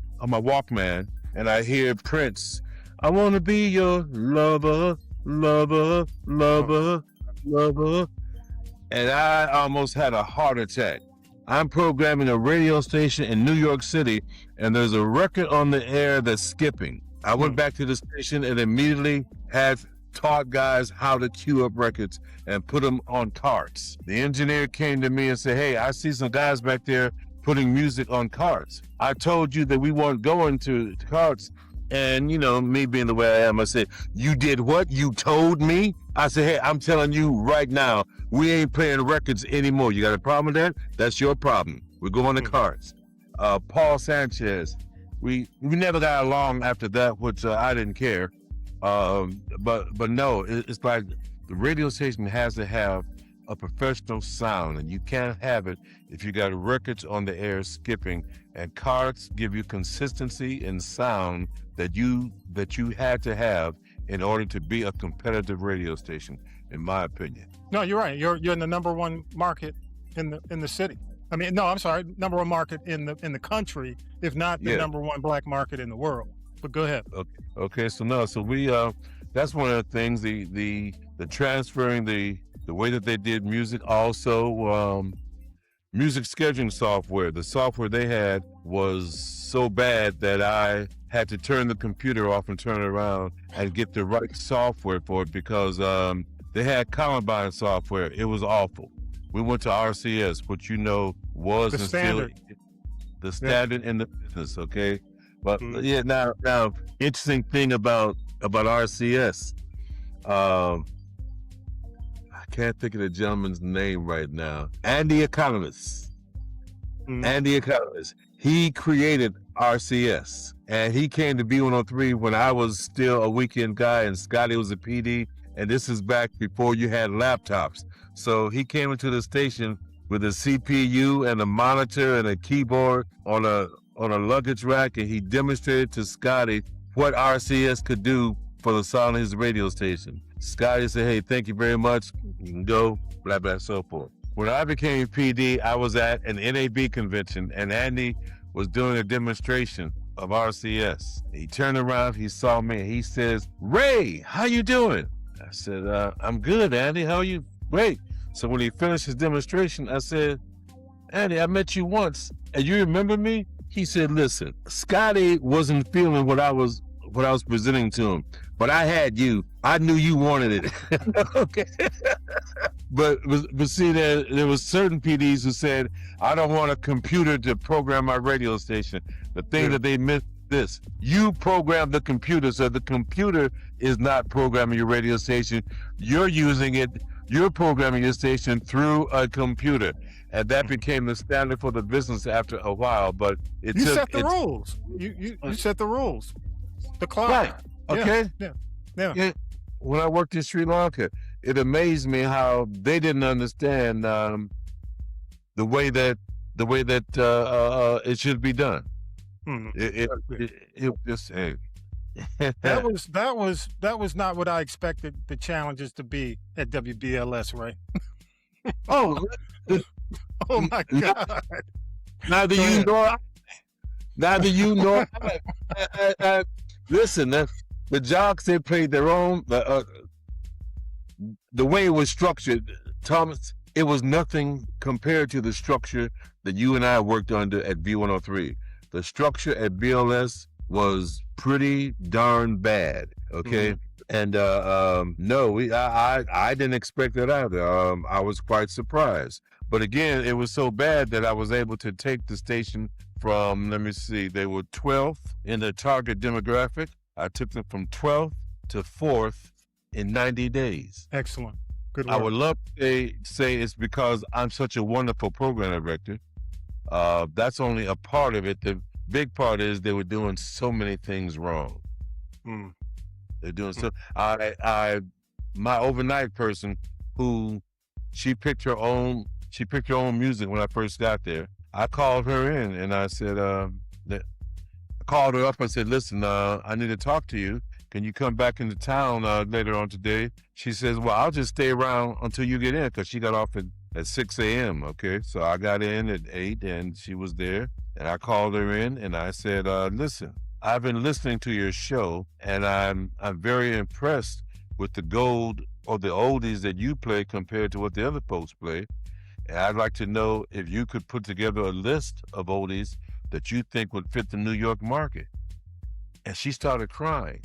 and I hear Prince, I want to be your lover, lover, lover, lover. And I almost had a heart attack. I'm programming a radio station in New York City, and there's a record on the air that's skipping. I went back to the station and immediately had taught guys how to queue up records and put them on carts. The engineer came to me and said, hey, I see some guys back there putting music on carts. I told you that we weren't going to carts. And, you know, me being the way I am, I said, you did what? You told me? I said, hey, I'm telling you right now, we ain't playing records anymore. You got a problem with that? That's your problem. We're going to carts. Paul Sanchez, we never got along after that, which I didn't care. But no, it's like the radio station has to have a professional sound, and you can't have it if you got records on the air skipping, and carts give you consistency in sound that you had to have in order to be a competitive radio station, in my opinion. No, you're right. You're in the number one market in the city. I mean, no, I'm sorry, number one market in the country, if not the number one black market in the world. But go ahead. Okay. So we that's one of the things, the transferring the way that they did music. Also, music scheduling software. The software they had was so bad that I had to turn the computer off and turn it around and get the right software for it, because they had Columbine software. It was awful. We went to RCS, which was the standard. Still the standard in the business. Okay, but now interesting thing about RCS. I can't think of the gentleman's name right now. Andy Economist. Andy Economist. He created RCS, and he came to B103 when I was still a weekend guy and Scotty was a PD, and this is back before you had laptops. So he came into the station with a CPU and a monitor and a keyboard on a luggage rack, and he demonstrated to Scotty what RCS could do for the sound of his radio station. Scotty said, hey, thank you very much. You can go, blah, blah, so forth. When I became PD, I was at an NAB convention, and Andy was doing a demonstration of RCS. He turned around, he saw me, and he says, Ray, how you doing? I said, I'm good, Andy. How are you? Great. So when he finished his demonstration, I said, Andy, I met you once, and you remember me? He said, listen, Scotty wasn't feeling what I was presenting to him, but I had you. I knew you wanted it. Okay. But see, there was certain PDs who said, I don't want a computer to program my radio station. The thing that they missed this, you program the computer, so the computer is not programming your radio station. You're using it, you're programming your station through a computer. And that became the standard for the business after a while. But you set the rules. You set the rules. The clock. Right. Okay. Yeah. When I worked in Sri Lanka, it amazed me how they didn't understand the way that it should be done. It just that was not what I expected the challenges to be at WBLS, right? Oh my God! Neither you nor I. Listen, the jocks, they played their own. The way it was structured, Thomas, it was nothing compared to the structure that you and I worked under at B103. The structure at BLS was pretty darn bad. Okay. And no, I didn't expect that either. I was quite surprised. But again, it was so bad that I was able to take the station from, let me see, they were 12th in the target demographic. I took them from 12th to 4th in 90 days. Excellent. Good work. I would love to say it's because I'm such a wonderful program director. That's only a part of it. The big part is they were doing so many things wrong. They're doing so. My overnight person, who she picked her own music when I first got there. I called her in and I said, I called her up and said, listen, I need to talk to you. Can you come back into town later on today? She says, well, I'll just stay around until you get in, because she got off at 6 a.m. Okay, so I got in at 8 and she was there, and I called her in and I said, listen, I've been listening to your show, and I'm very impressed with the gold or the oldies that you play compared to what the other folks play. And I'd like to know if you could put together a list of oldies that you think would fit the New York market. And she started crying.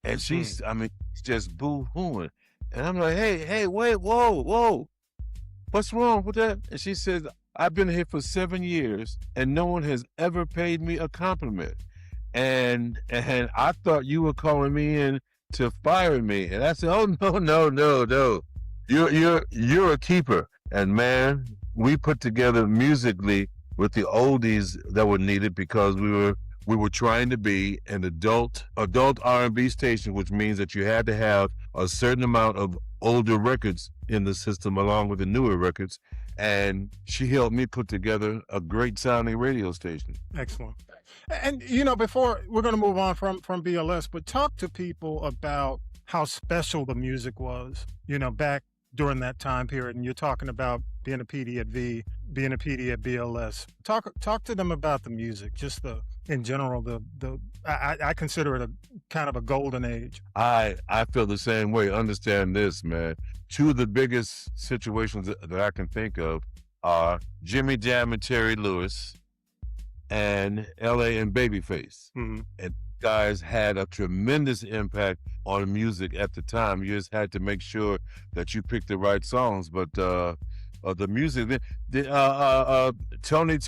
And she's just boo-hooing. And I'm like, hey, wait, whoa. What's wrong with that? And she says, I've been here for 7 years and no one has ever paid me a compliment. And I thought you were calling me in to fire me. And I said, oh, no. You're a keeper. And man, we put together musically with the oldies that were needed because we were trying to be an adult R&B station, which means that you had to have a certain amount of older records in the system along with the newer records. And she helped me put together a great sounding radio station. Excellent. And, before we're going to move on from BLS, but talk to people about how special the music was, back during that time period. And you're talking about being a PD at V, being a PD at BLS. Talk to them about the music, just in general, I consider it a kind of a golden age. I feel the same way. Understand this, man. Two of the biggest situations that I can think of are Jimmy Jam and Terry Lewis and LA and Babyface. Mm-hmm. And guys had a tremendous impact on music at the time. You just had to make sure that you picked the right songs. But the music, Tony,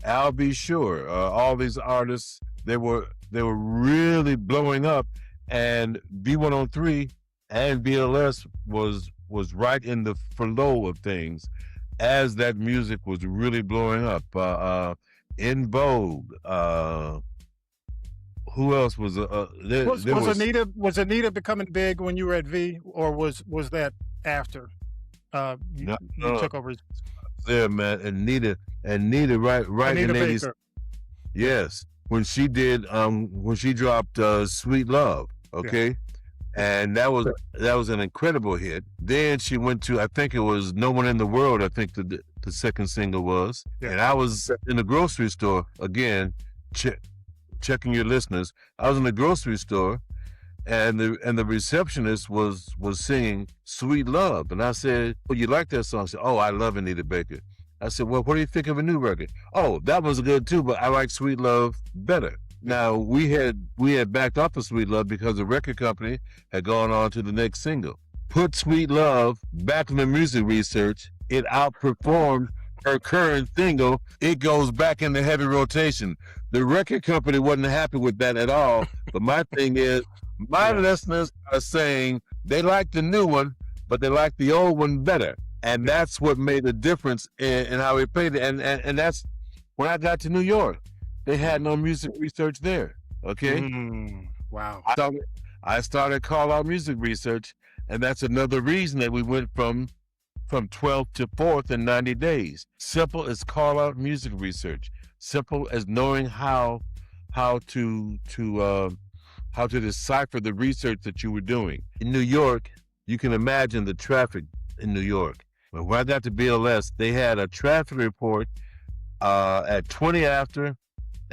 Al B. Sure, all these artists, they were really blowing up, and B103 and BLS was right in the flow of things as that music was really blowing up. In Vogue. Who else was was Anita becoming big when you were at V, or was that after you took over? There, man, Anita, right Anita in the 80s. Baker. Yes, when she dropped Sweet Love, okay? Yeah. And that was an incredible hit. Then she went to, I think it was No One in the World, I think the second single was. Yeah. And I was in the grocery store, again, checking your listeners. I was in the grocery store and the receptionist was singing Sweet Love. And I said, oh, you like that song? She said, oh, I love Anita Baker. I said, well, what do you think of a new record? Oh, that was good too, but I like Sweet Love better. Now, we had backed off of Sweet Love because the record company had gone on to the next single. Put Sweet Love back in the music research. It outperformed her current single. It goes back in the heavy rotation. The record company wasn't happy with that at all. But my thing is, my listeners are saying they like the new one, but they like the old one better. And that's what made the difference in how we played it. And that's when I got to New York. They had no music research there, okay? Wow. I started Call Out Music Research, and that's another reason that we went from 12th to 4th in 90 days. Simple as Call Out Music Research. Simple as knowing how to decipher the research that you were doing. In New York, you can imagine the traffic in New York. When I got to BLS, they had a traffic report at 20 after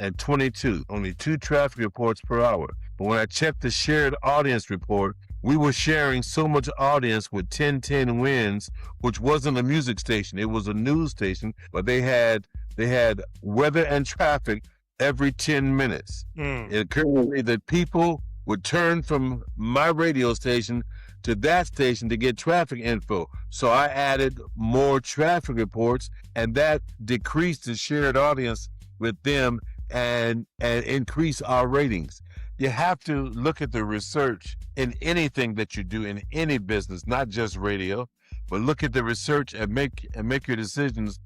and 22, only 2 traffic reports per hour. But when I checked the shared audience report, we were sharing so much audience with 1010 Winds, which wasn't a music station. It was a news station, but they had weather and traffic every 10 minutes. It occurred to me that people would turn from my radio station to that station to get traffic info. So I added more traffic reports, and that decreased the shared audience with them and increase our ratings. You have to look at the research in anything that you do in any business, not just radio, but look at the research and make your decisions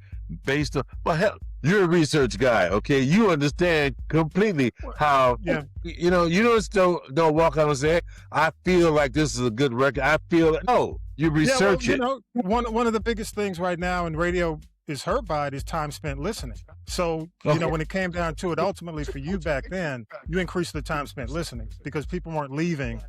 based on, well, hell, you're a research guy, okay? You understand completely how, you just don't walk out and say, hey, I feel like this is a good record. I feel, no, you research it. One of the biggest things right now in radio is hurt by it is time spent listening. So, when it came down to it, ultimately for you back then, you increased the time spent listening because people weren't leaving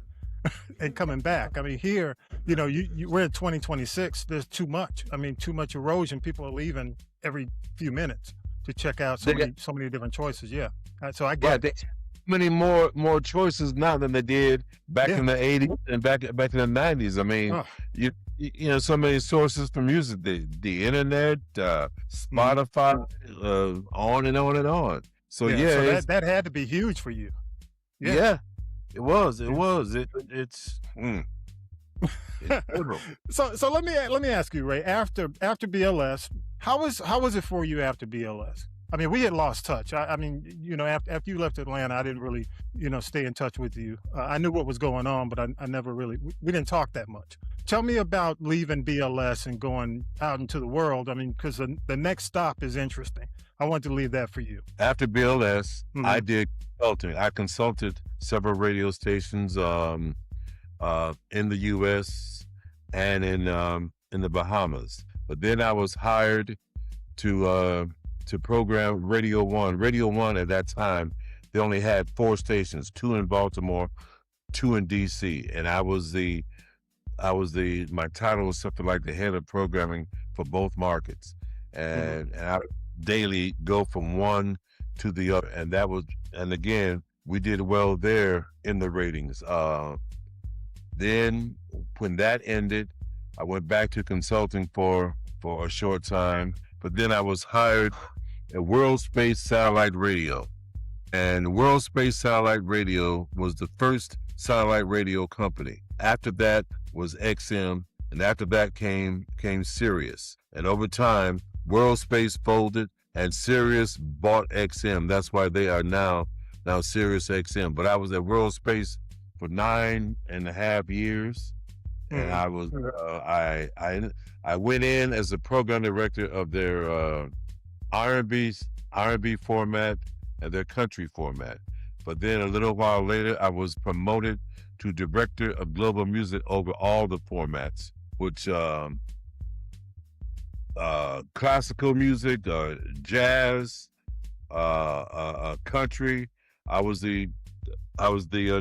and coming back. I mean, here, we're in 2026. There's too much. I mean, too much erosion. People are leaving every few minutes. check out so many different choices. Yeah. So I Yeah, get it. many more choices now than they did back in the 80s and back in the 90s. I mean, you know, so many sources for music, the internet, Spotify, on and on and on. So so that had to be huge for you. Yeah, it was. It's so let me ask you, Ray, after BLS, how was it for you after BLS? I mean, we had lost touch. I mean, you know, after you left Atlanta, I didn't really, you know, stay in touch with you. I knew what was going on, but I never really, we didn't talk that much. Tell me about leaving BLS and going out into the world. I mean, because the next stop is interesting. I want to leave that for you. After BLS, I did consulting. I consulted several radio stations in the U.S. and in the Bahamas. But then I was hired to program Radio One. Radio One at that time, they only had 4 stations: 2 in Baltimore, 2 in D.C. And my title was something like the head of programming for both markets, and I would daily go from one to the other, and again, we did well there in the ratings. Then when that ended, I went back to consulting for a short time, but then I was hired at World Space Satellite Radio, and World Space Satellite Radio was the first satellite radio company. After that was XM, and after that came Sirius. And over time, World Space folded, and Sirius bought XM. That's why they are now Sirius XM. But I was at World Space for 9.5 years, and I was I went in as the program director of their R&B format and their country format. But then a little while later, I was promoted to director of global music over all the formats, which classical music, jazz, country. I was the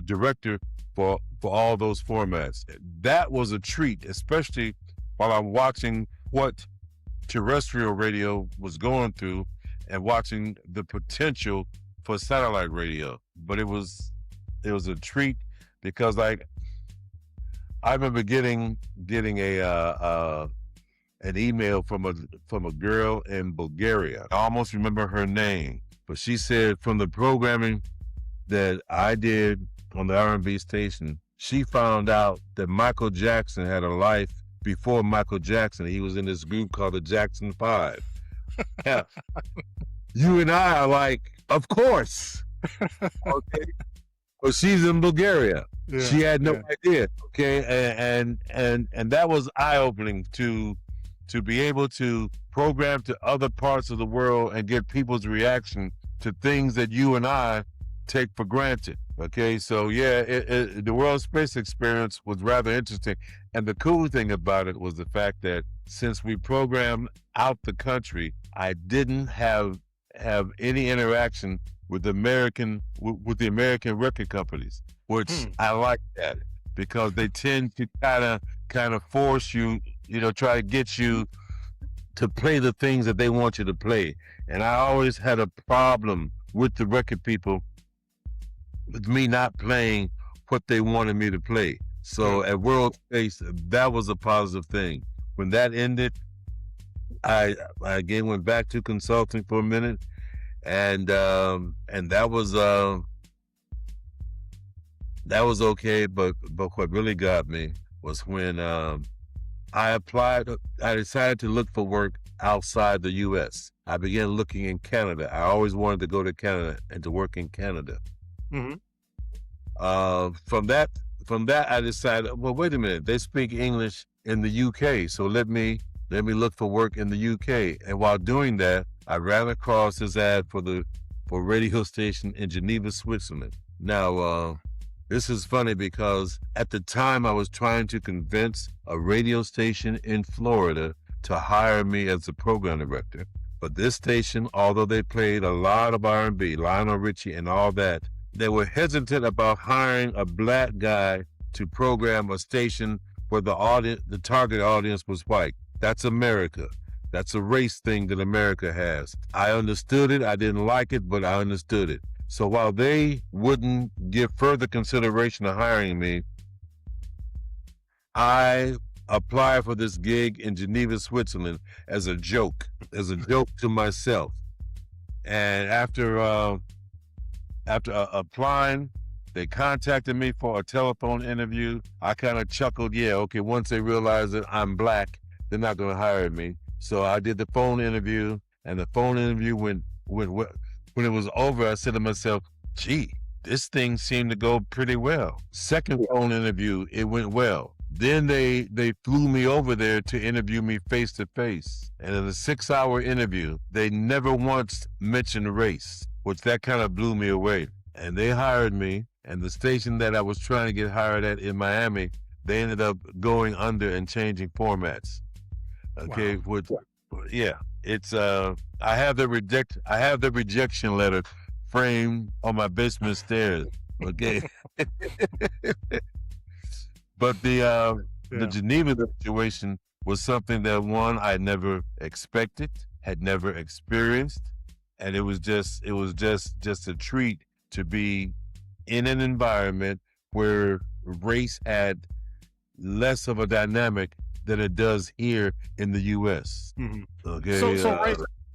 director for all those formats. That was a treat, especially while I'm watching what terrestrial radio was going through and watching the potential for satellite radio. But it was a treat because I remember getting an email from a girl in Bulgaria. I almost remember her name, but she said from the programming that I did on the R&B station, she found out that Michael Jackson had a life before Michael Jackson. He was in this group called the Jackson 5. Yeah. You and I are like, of course. Okay. Well, she's in Bulgaria. Yeah, she had no idea. Okay. And that was eye-opening to be able to program to other parts of the world and get people's reaction to things that you and I take for granted. Okay, so the World Space experience was rather interesting. And the cool thing about it was the fact that since we programmed out the country, I didn't have any interaction with the American record companies, which I like that, because they tend to kind of force you, try to get you to play the things that they want you to play. And I always had a problem with the record people, with me not playing what they wanted me to play. So at World Space, that was a positive thing. When that ended, I again went back to consulting for a minute, and that was okay. But what really got me was when I decided to look for work outside the U.S. I began looking in Canada. I always wanted to go to Canada and to work in Canada. Mm-hmm. From that, I decided, well, wait a minute, they speak English in the UK, so let me look for work in the UK. And while doing that, I ran across this ad for a radio station in Geneva, Switzerland. Now, this is funny because at the time I was trying to convince a radio station in Florida to hire me as a program director. But this station, although they played a lot of R&B, Lionel Richie and all that, they were hesitant about hiring a black guy to program a station where the target audience was white. That's America. That's a race thing that America has. I understood it. I didn't like it, but I understood it. So while they wouldn't give further consideration to hiring me, I applied for this gig in Geneva, Switzerland as a joke to myself. And after applying, they contacted me for a telephone interview. I kind of chuckled, yeah, okay, once they realize that I'm black, they're not going to hire me. So I did the phone interview, and the phone interview went when it was over, I said to myself, gee, this thing seemed to go pretty well. Second phone interview, it went well. Then they flew me over there to interview me face to face. And in a 6-hour interview, they never once mentioned race, which that kind of blew me away. And they hired me, and the station that I was trying to get hired at in Miami, they ended up going under and changing formats. Okay, wow. Which, yeah, it's I have the rejection letter framed on my basement stairs. Okay. But the Geneva situation was something that, one, I never expected, had never experienced, and it was just a treat to be in an environment where race had less of a dynamic than it does here in the U.S. Mm-hmm. Okay. So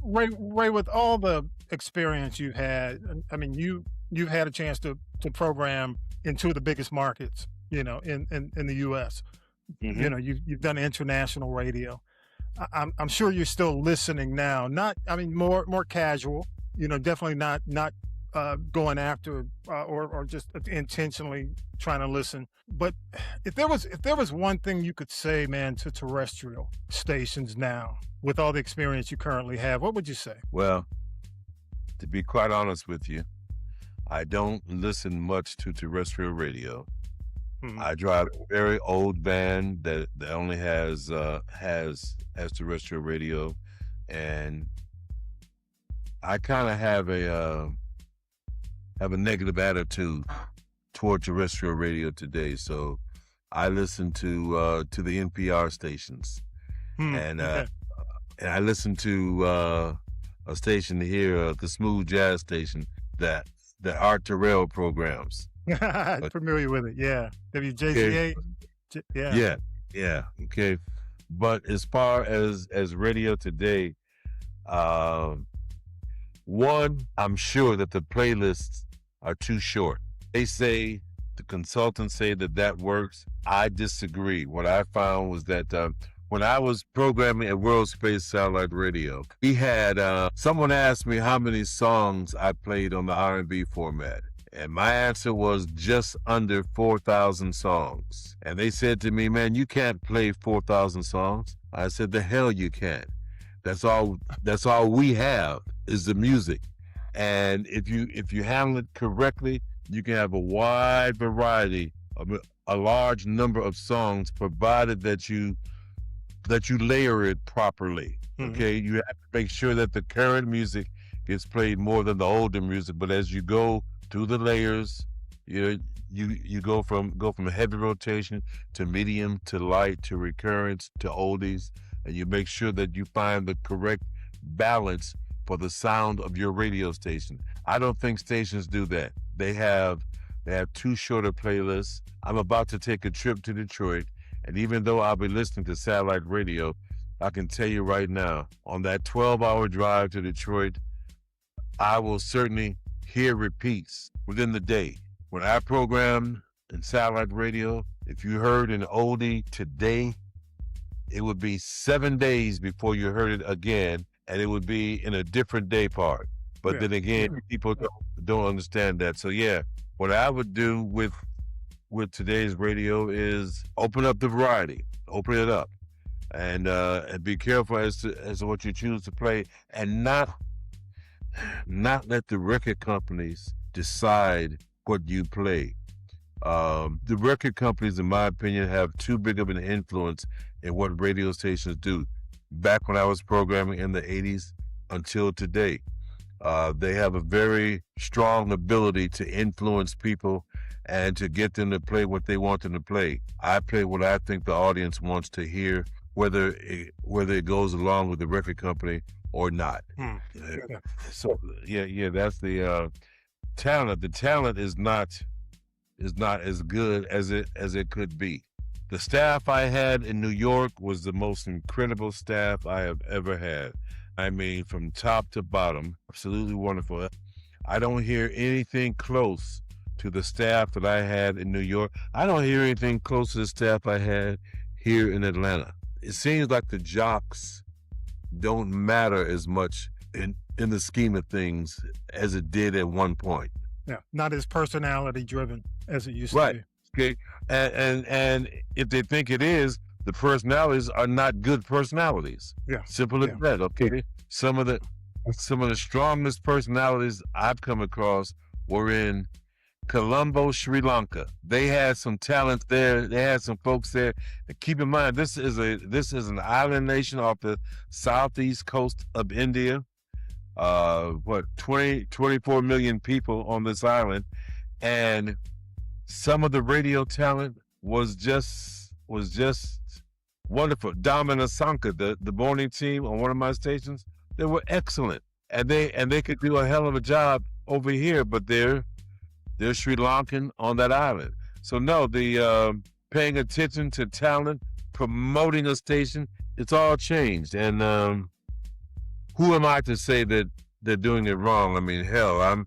Ray, with all the experience you had, I mean, you've had a chance to program in two of the biggest markets, in the U.S. Mm-hmm. You know, you've done international radio. I'm sure you're still listening now. More casual. Definitely not going after or just intentionally trying to listen. But if there was one thing you could say, man, to terrestrial stations now, with all the experience you currently have, what would you say? Well, to be quite honest with you, I don't listen much to terrestrial radio. Mm-hmm. I drive a very old van that only has terrestrial radio, and I kind of have a negative attitude toward terrestrial radio today. So I listen to the NPR stations, and I listen to a station here, the smooth jazz station that Art Terrell programs. Familiar with it, yeah. WJZA, okay. Yeah. Okay, but as far as radio today, one, I'm sure that the playlists are too short. The consultants say that works. I disagree. What I found was that when I was programming at World Space Satellite Radio, we had someone asked me how many songs I played on the R&B format. And my answer was just under 4,000 songs. And they said to me, man, you can't play 4,000 songs. I said, the hell you can. That's all we have is the music. And if you handle it correctly, you can have a wide variety of a large number of songs, provided that you layer it properly. Mm-hmm. Okay, you have to make sure that the current music gets played more than the older music. But as you go through the layers, you go from heavy rotation to medium to light to recurrence to oldies, and you make sure that you find the correct balance for the sound of your radio station. I don't think stations do that. They have too short a playlists. I'm about to take a trip to Detroit, and even though I'll be listening to satellite radio, I can tell you right now, on that 12-hour drive to Detroit, I will certainly hear repeats within the day. When I programmed in satellite radio, if you heard an oldie today, it would be 7 days before you heard it again, and it would be in a different day part. But then again, people don't understand that. So yeah, what I would do with today's radio is open up the variety, open it up, and be careful as to what you choose to play, and not let the record companies decide what you play. The record companies, in my opinion, have too big of an influence in what radio stations do. Back when I was programming in the 80s until today, they have a very strong ability to influence people and to get them to play what they want them to play. I play what I think the audience wants to hear, whether it goes along with the record company or not. So that's the talent. The talent is not as good as it could be. The staff I had in New York was the most incredible staff I have ever had. I mean, from top to bottom, absolutely wonderful. I don't hear anything close to the staff that I had in New York. I don't hear anything close to the staff I had here in Atlanta. It seems like the jocks don't matter as much in the scheme of things as it did at one point. Yeah, not as personality driven as it used to be. Okay, and if they think it is, the personalities are not good personalities. Yeah, simple as that. Okay, some of the strongest personalities I've come across were in Colombo, Sri Lanka. They had some talent there. They had some folks there. And keep in mind, this is an island nation off the southeast coast of India. 24 million people on this island, and some of the radio talent was just wonderful. Dharma and Sanka, the morning team on one of my stations, they were excellent, and they could do a hell of a job over here, but they're Sri Lankan on that island. So no, the paying attention to talent, promoting a station, it's all changed. And who am I to say that they're doing it wrong? I mean, hell,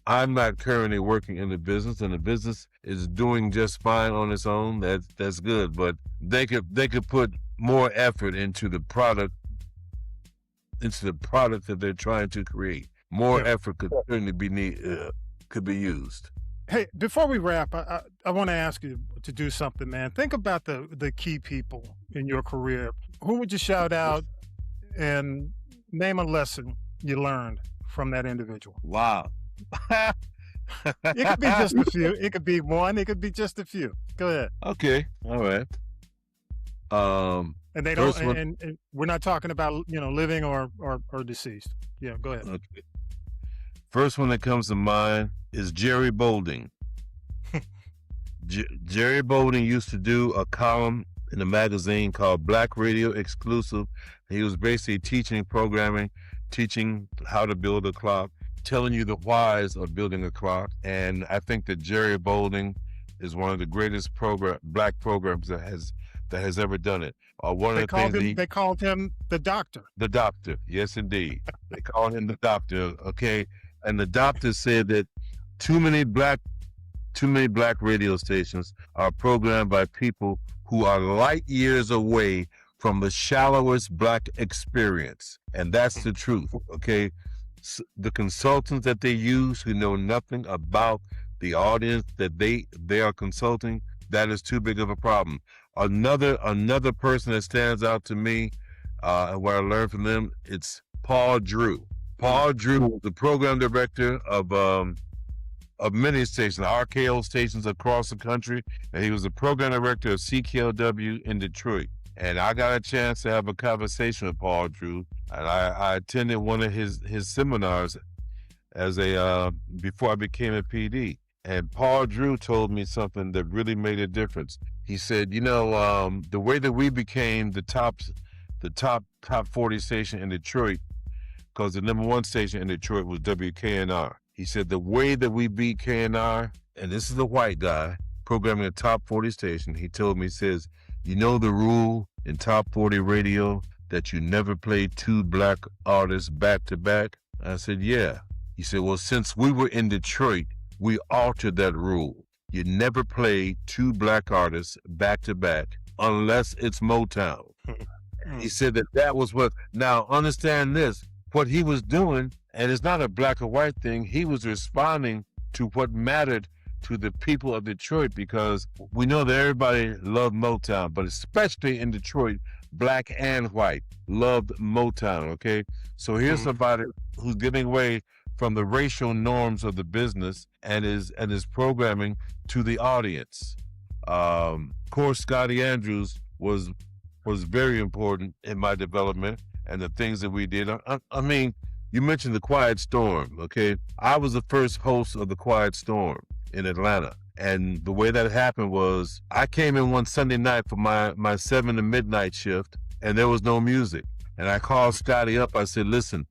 I'm not currently working in the business, and the business is doing just fine on its own. That's good, but they could put more effort into the product that they're trying to create. More effort could certainly be used. Hey, before we wrap, I want to ask you to do something, man. Think about the key people in your career. Who would you shout out and name a lesson you learned from that individual? Wow. It could be just a few. It could be one. It could be just a few. Go ahead. Okay. All right. And they don't. And we're not talking about living or deceased. Yeah. Go ahead. Okay. First one that comes to mind is Jerry Bolding. Jerry Bolding used to do a column in a magazine called Black Radio Exclusive. He was basically teaching programming, teaching how to build a clock, telling you the whys of building a clock. And I think that Jerry Bolding is one of the greatest black programs that has ever done it. They called him the doctor. The doctor, yes, indeed. They called him the doctor. Okay, and the doctor said that too many black radio stations are programmed by people who are light years away from the shallowest black experience, and that's the truth. Okay, the consultants that they use who know nothing about the audience that they are consulting, that is too big of a problem. Another person that stands out to me, and what I learned from them, it's Paul Drew. Paul Drew was the program director of many stations, RKO stations across the country, and he was the program director of CKLW in Detroit. And I got a chance to have a conversation with Paul Drew, and I attended one of his seminars as before I became a PD. And Paul Drew told me something that really made a difference. He said, the way that we became the top 40 station in Detroit, because the number one station in Detroit was WKNR. He said the way that we beat KNR, and this is a white guy programming a top 40 station, he told me, he says, the rule in top 40 radio that you never play two black artists back to back? I said, yeah. He said, well, since we were in Detroit, we altered that rule. You never play two black artists back to back unless it's Motown. He said that was what, now understand this, what he was doing, and it's not a black or white thing, he was responding to what mattered to the people of Detroit, because we know that everybody loved Motown, but especially in Detroit, black and white loved Motown, okay? So here's somebody who's getting away from the racial norms of the business and is programming to the audience. Of course, Scotty Andrews was very important in my development and the things that we did. I mean, you mentioned the Quiet Storm, okay? I was the first host of the Quiet Storm in Atlanta. And the way that happened was I came in one Sunday night for my 7 to midnight shift, and there was no music. And I called Scotty up. I said, listen,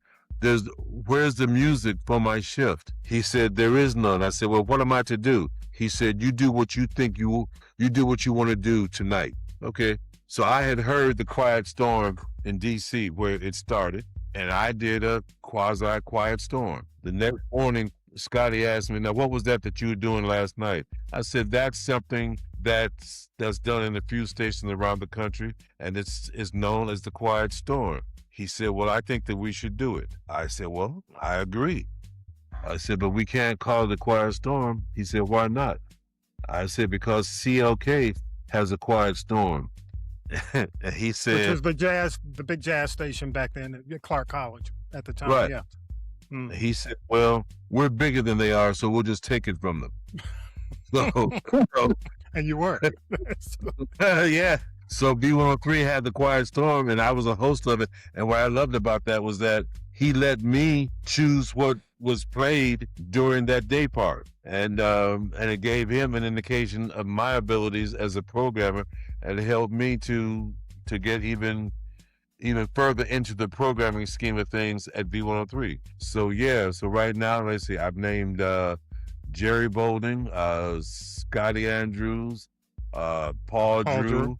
where's the music for my shift? He said, there is none. I said, well, what am I to do? He said, you do what you think you do what you want to do tonight. Okay. So I had heard the Quiet Storm in DC where it started, and I did a quasi Quiet Storm. The next morning, Scotty asked me, now, what was that you were doing last night? I said, that's something that's done in a few stations around the country, and it's known as the Quiet Storm. He said, well, I think that we should do it. I said, well, I agree. I said, but we can't call it the Quiet Storm. He said, why not? I said, because CLK has a Quiet Storm. And he said, which was the big jazz station back then at Clark College at the time. Right. Yeah. Mm. He said, well, we're bigger than they are, so we'll just take it from them. So and you were. yeah. So B103 had the Quiet Storm, and I was a host of it. And what I loved about that was that he let me choose what was played during that day part. And it gave him an indication of my abilities as a programmer, and it helped me to get even further into the programming scheme of things at B103. So yeah, so right now, let's see, I've named Jerry Bolding, Scotty Andrews, Paul Drew.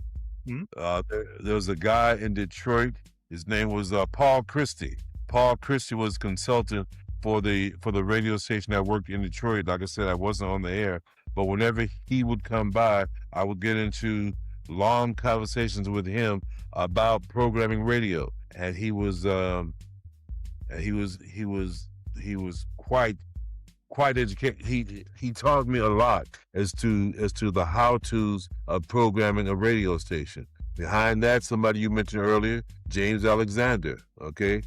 Mm-hmm. There was a guy in Detroit. His name was Paul Christie. Paul Christie was consultant for the radio station I worked in Detroit. Like I said, I wasn't on the air, but whenever he would come by, I would get into long conversations with him about programming radio, and he was quite educated. He taught me a lot as to the how-tos of programming a radio station. Behind that, somebody you mentioned earlier, James Alexander. Okay,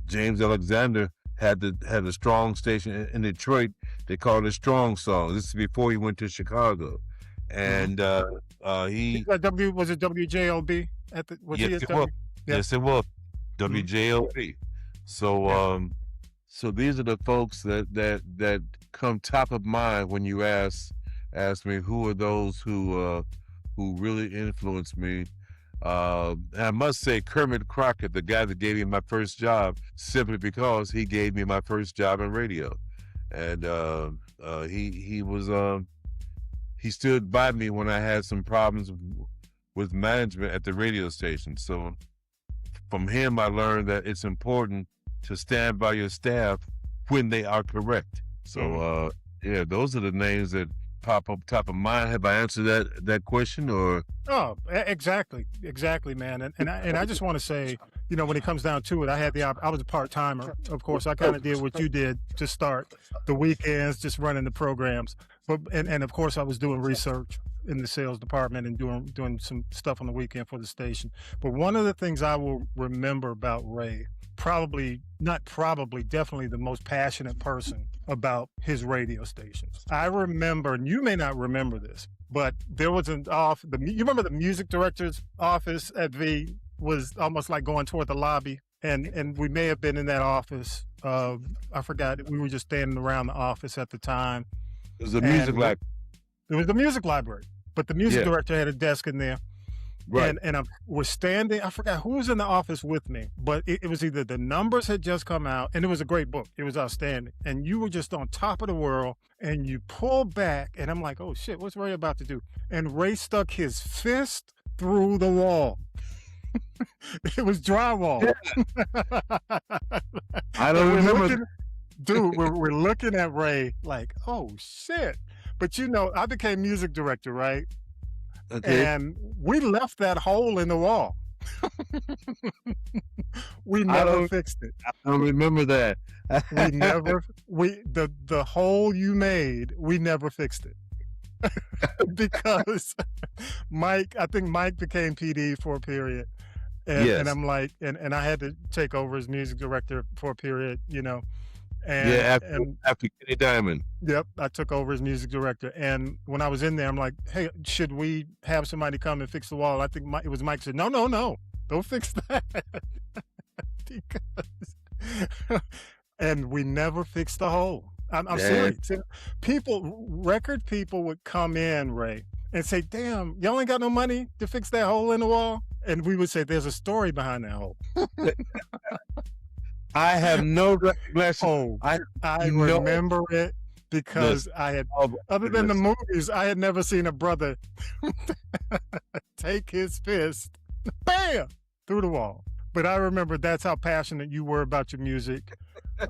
James Alexander had a strong station in Detroit. They called it Strong Song. This is before he went to Chicago, and he was it WJLB at the was yes, he at it was. Yeah. Yes, it was WJLB. So so these are the folks that come top of mind when you ask me who are those who really influenced me. And I must say Kermit Crockett, the guy that gave me my first job, simply because he gave me my first job in radio, and he stood by me when I had some problems with management at the radio station. So from him, I learned that it's important to stand by your staff when they are correct. So yeah, those are the names that pop up top of mind. Have I answered that question, or? Oh, exactly, man. And I just want to say, when it comes down to it, I was a part-timer. Of course, I kind of did what you did to start the weekends, just running the programs. But and of course, I was doing research in the sales department and doing some stuff on the weekend for the station. But one of the things I will remember about Ray, definitely the most passionate person about his radio stations. I remember, and you may not remember this, but there was you remember the music director's office at V was almost like going toward the lobby, and we may have been in that office. I forgot. We were just standing around the office at the time. It was a music library. It was the music library, but the music director had a desk in there. Right. And I was standing, I forgot who was in the office with me, but it was either the numbers had just come out, and it was a great book. It was outstanding. And you were just on top of the world, and you pull back, and I'm like, oh shit, what's Ray about to do? And Ray stuck his fist through the wall. It was drywall. I don't remember. Dude, we're looking at Ray like, oh shit. But I became music director, right? Okay. And we left that hole in the wall. We never fixed it. I don't remember that. The hole you made, we never fixed it. Because I think Mike became PD for a period. And, yes. And I'm like, and I had to take over as music director for a period, And, after Kenny Diamond. Yep, I took over as music director. And when I was in there, I'm like, hey, should we have somebody come and fix the wall? I think it was Mike said, no, don't fix that. And we never fixed the hole. I'm serious. Record people would come in, Ray, and say, damn, y'all ain't got no money to fix that hole in the wall? And we would say, there's a story behind that hole. I have no recollection. Oh, I no- remember it because I had, other than the movies, I had never seen a brother take his fist, bam, through the wall. But I remember that's how passionate you were about your music.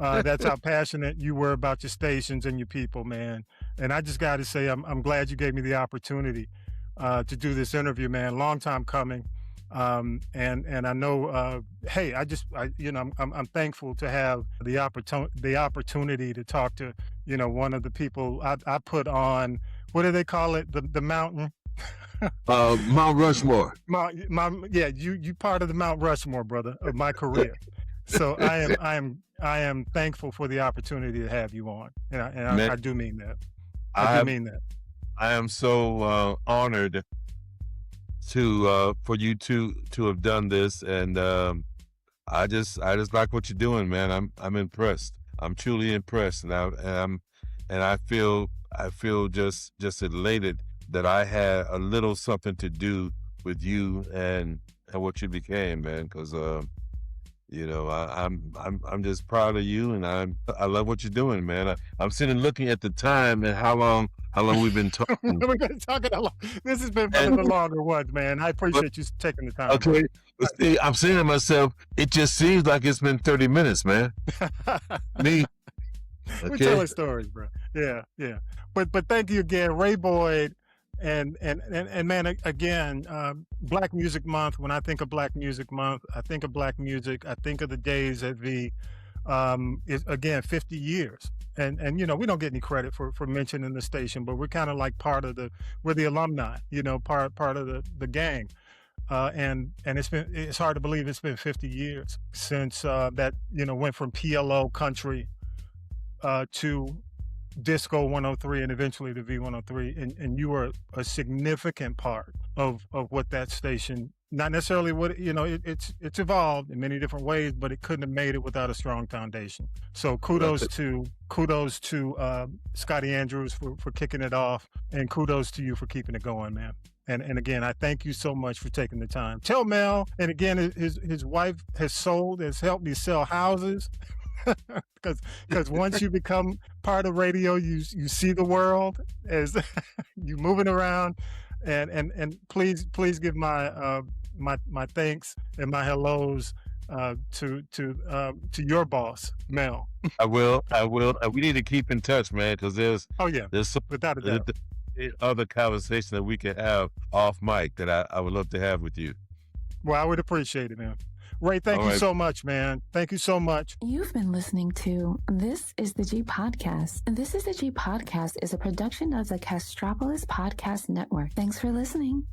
That's how passionate you were about your stations and your people, man. And I just got to say, I'm glad you gave me the opportunity to do this interview, man. Long time coming. And I know, hey, I'm thankful to have the opportunity to talk to, one of the people I put on, what do they call it? The mountain. Mount Rushmore. You part of the Mount Rushmore, brother, of my career. So I am thankful for the opportunity to have you on, and I do mean that. I do mean that. I am so honored for you to have done this, and I just like what you're doing, man. I'm impressed. I'm truly impressed, and I feel just elated that I had a little something to do with you and what you became, man. Because I'm just proud of you, and I love what you're doing, man. I'm sitting looking at the time and how long we've been talking. We've been talking a lot. This has been one of the longer ones, man. I appreciate you taking the time. Okay, I'm saying to myself, it just seems like it's been 30 minutes, man. Me. Okay. We're telling stories, bro. Yeah. But thank you again, Ray Boyd. And man, again, Black Music Month. When I think of Black Music Month, I think of Black music. I think of the days at the, is again 50 years. And we don't get any credit for mentioning the station, but we're kind of like we're the alumni, part of the gang. And it's hard to believe it's been 50 years since that went from PLO country to Disco 103 and eventually to V103, and you were a significant part of what that station, not necessarily what it's evolved in many different ways, but it couldn't have made it without a strong foundation. So kudos to Scotty Andrews for kicking it off, and kudos to you for keeping it going, man. And again, I thank you so much for taking the time. Tell Mel, and again, his wife has helped me sell houses. Because once you become part of radio, you see the world as you moving around, and please give my thanks and my hellos to your boss, Mel. I will. We need to keep in touch, man, because there's without a doubt other conversation that we can have off mic that I would love to have with you. Well, I would appreciate it, man. Ray, thank you so much, man. Thank you so much. You've been listening to This is the G Podcast. This is the G Podcast is a production of the Castropolis Podcast Network. Thanks for listening.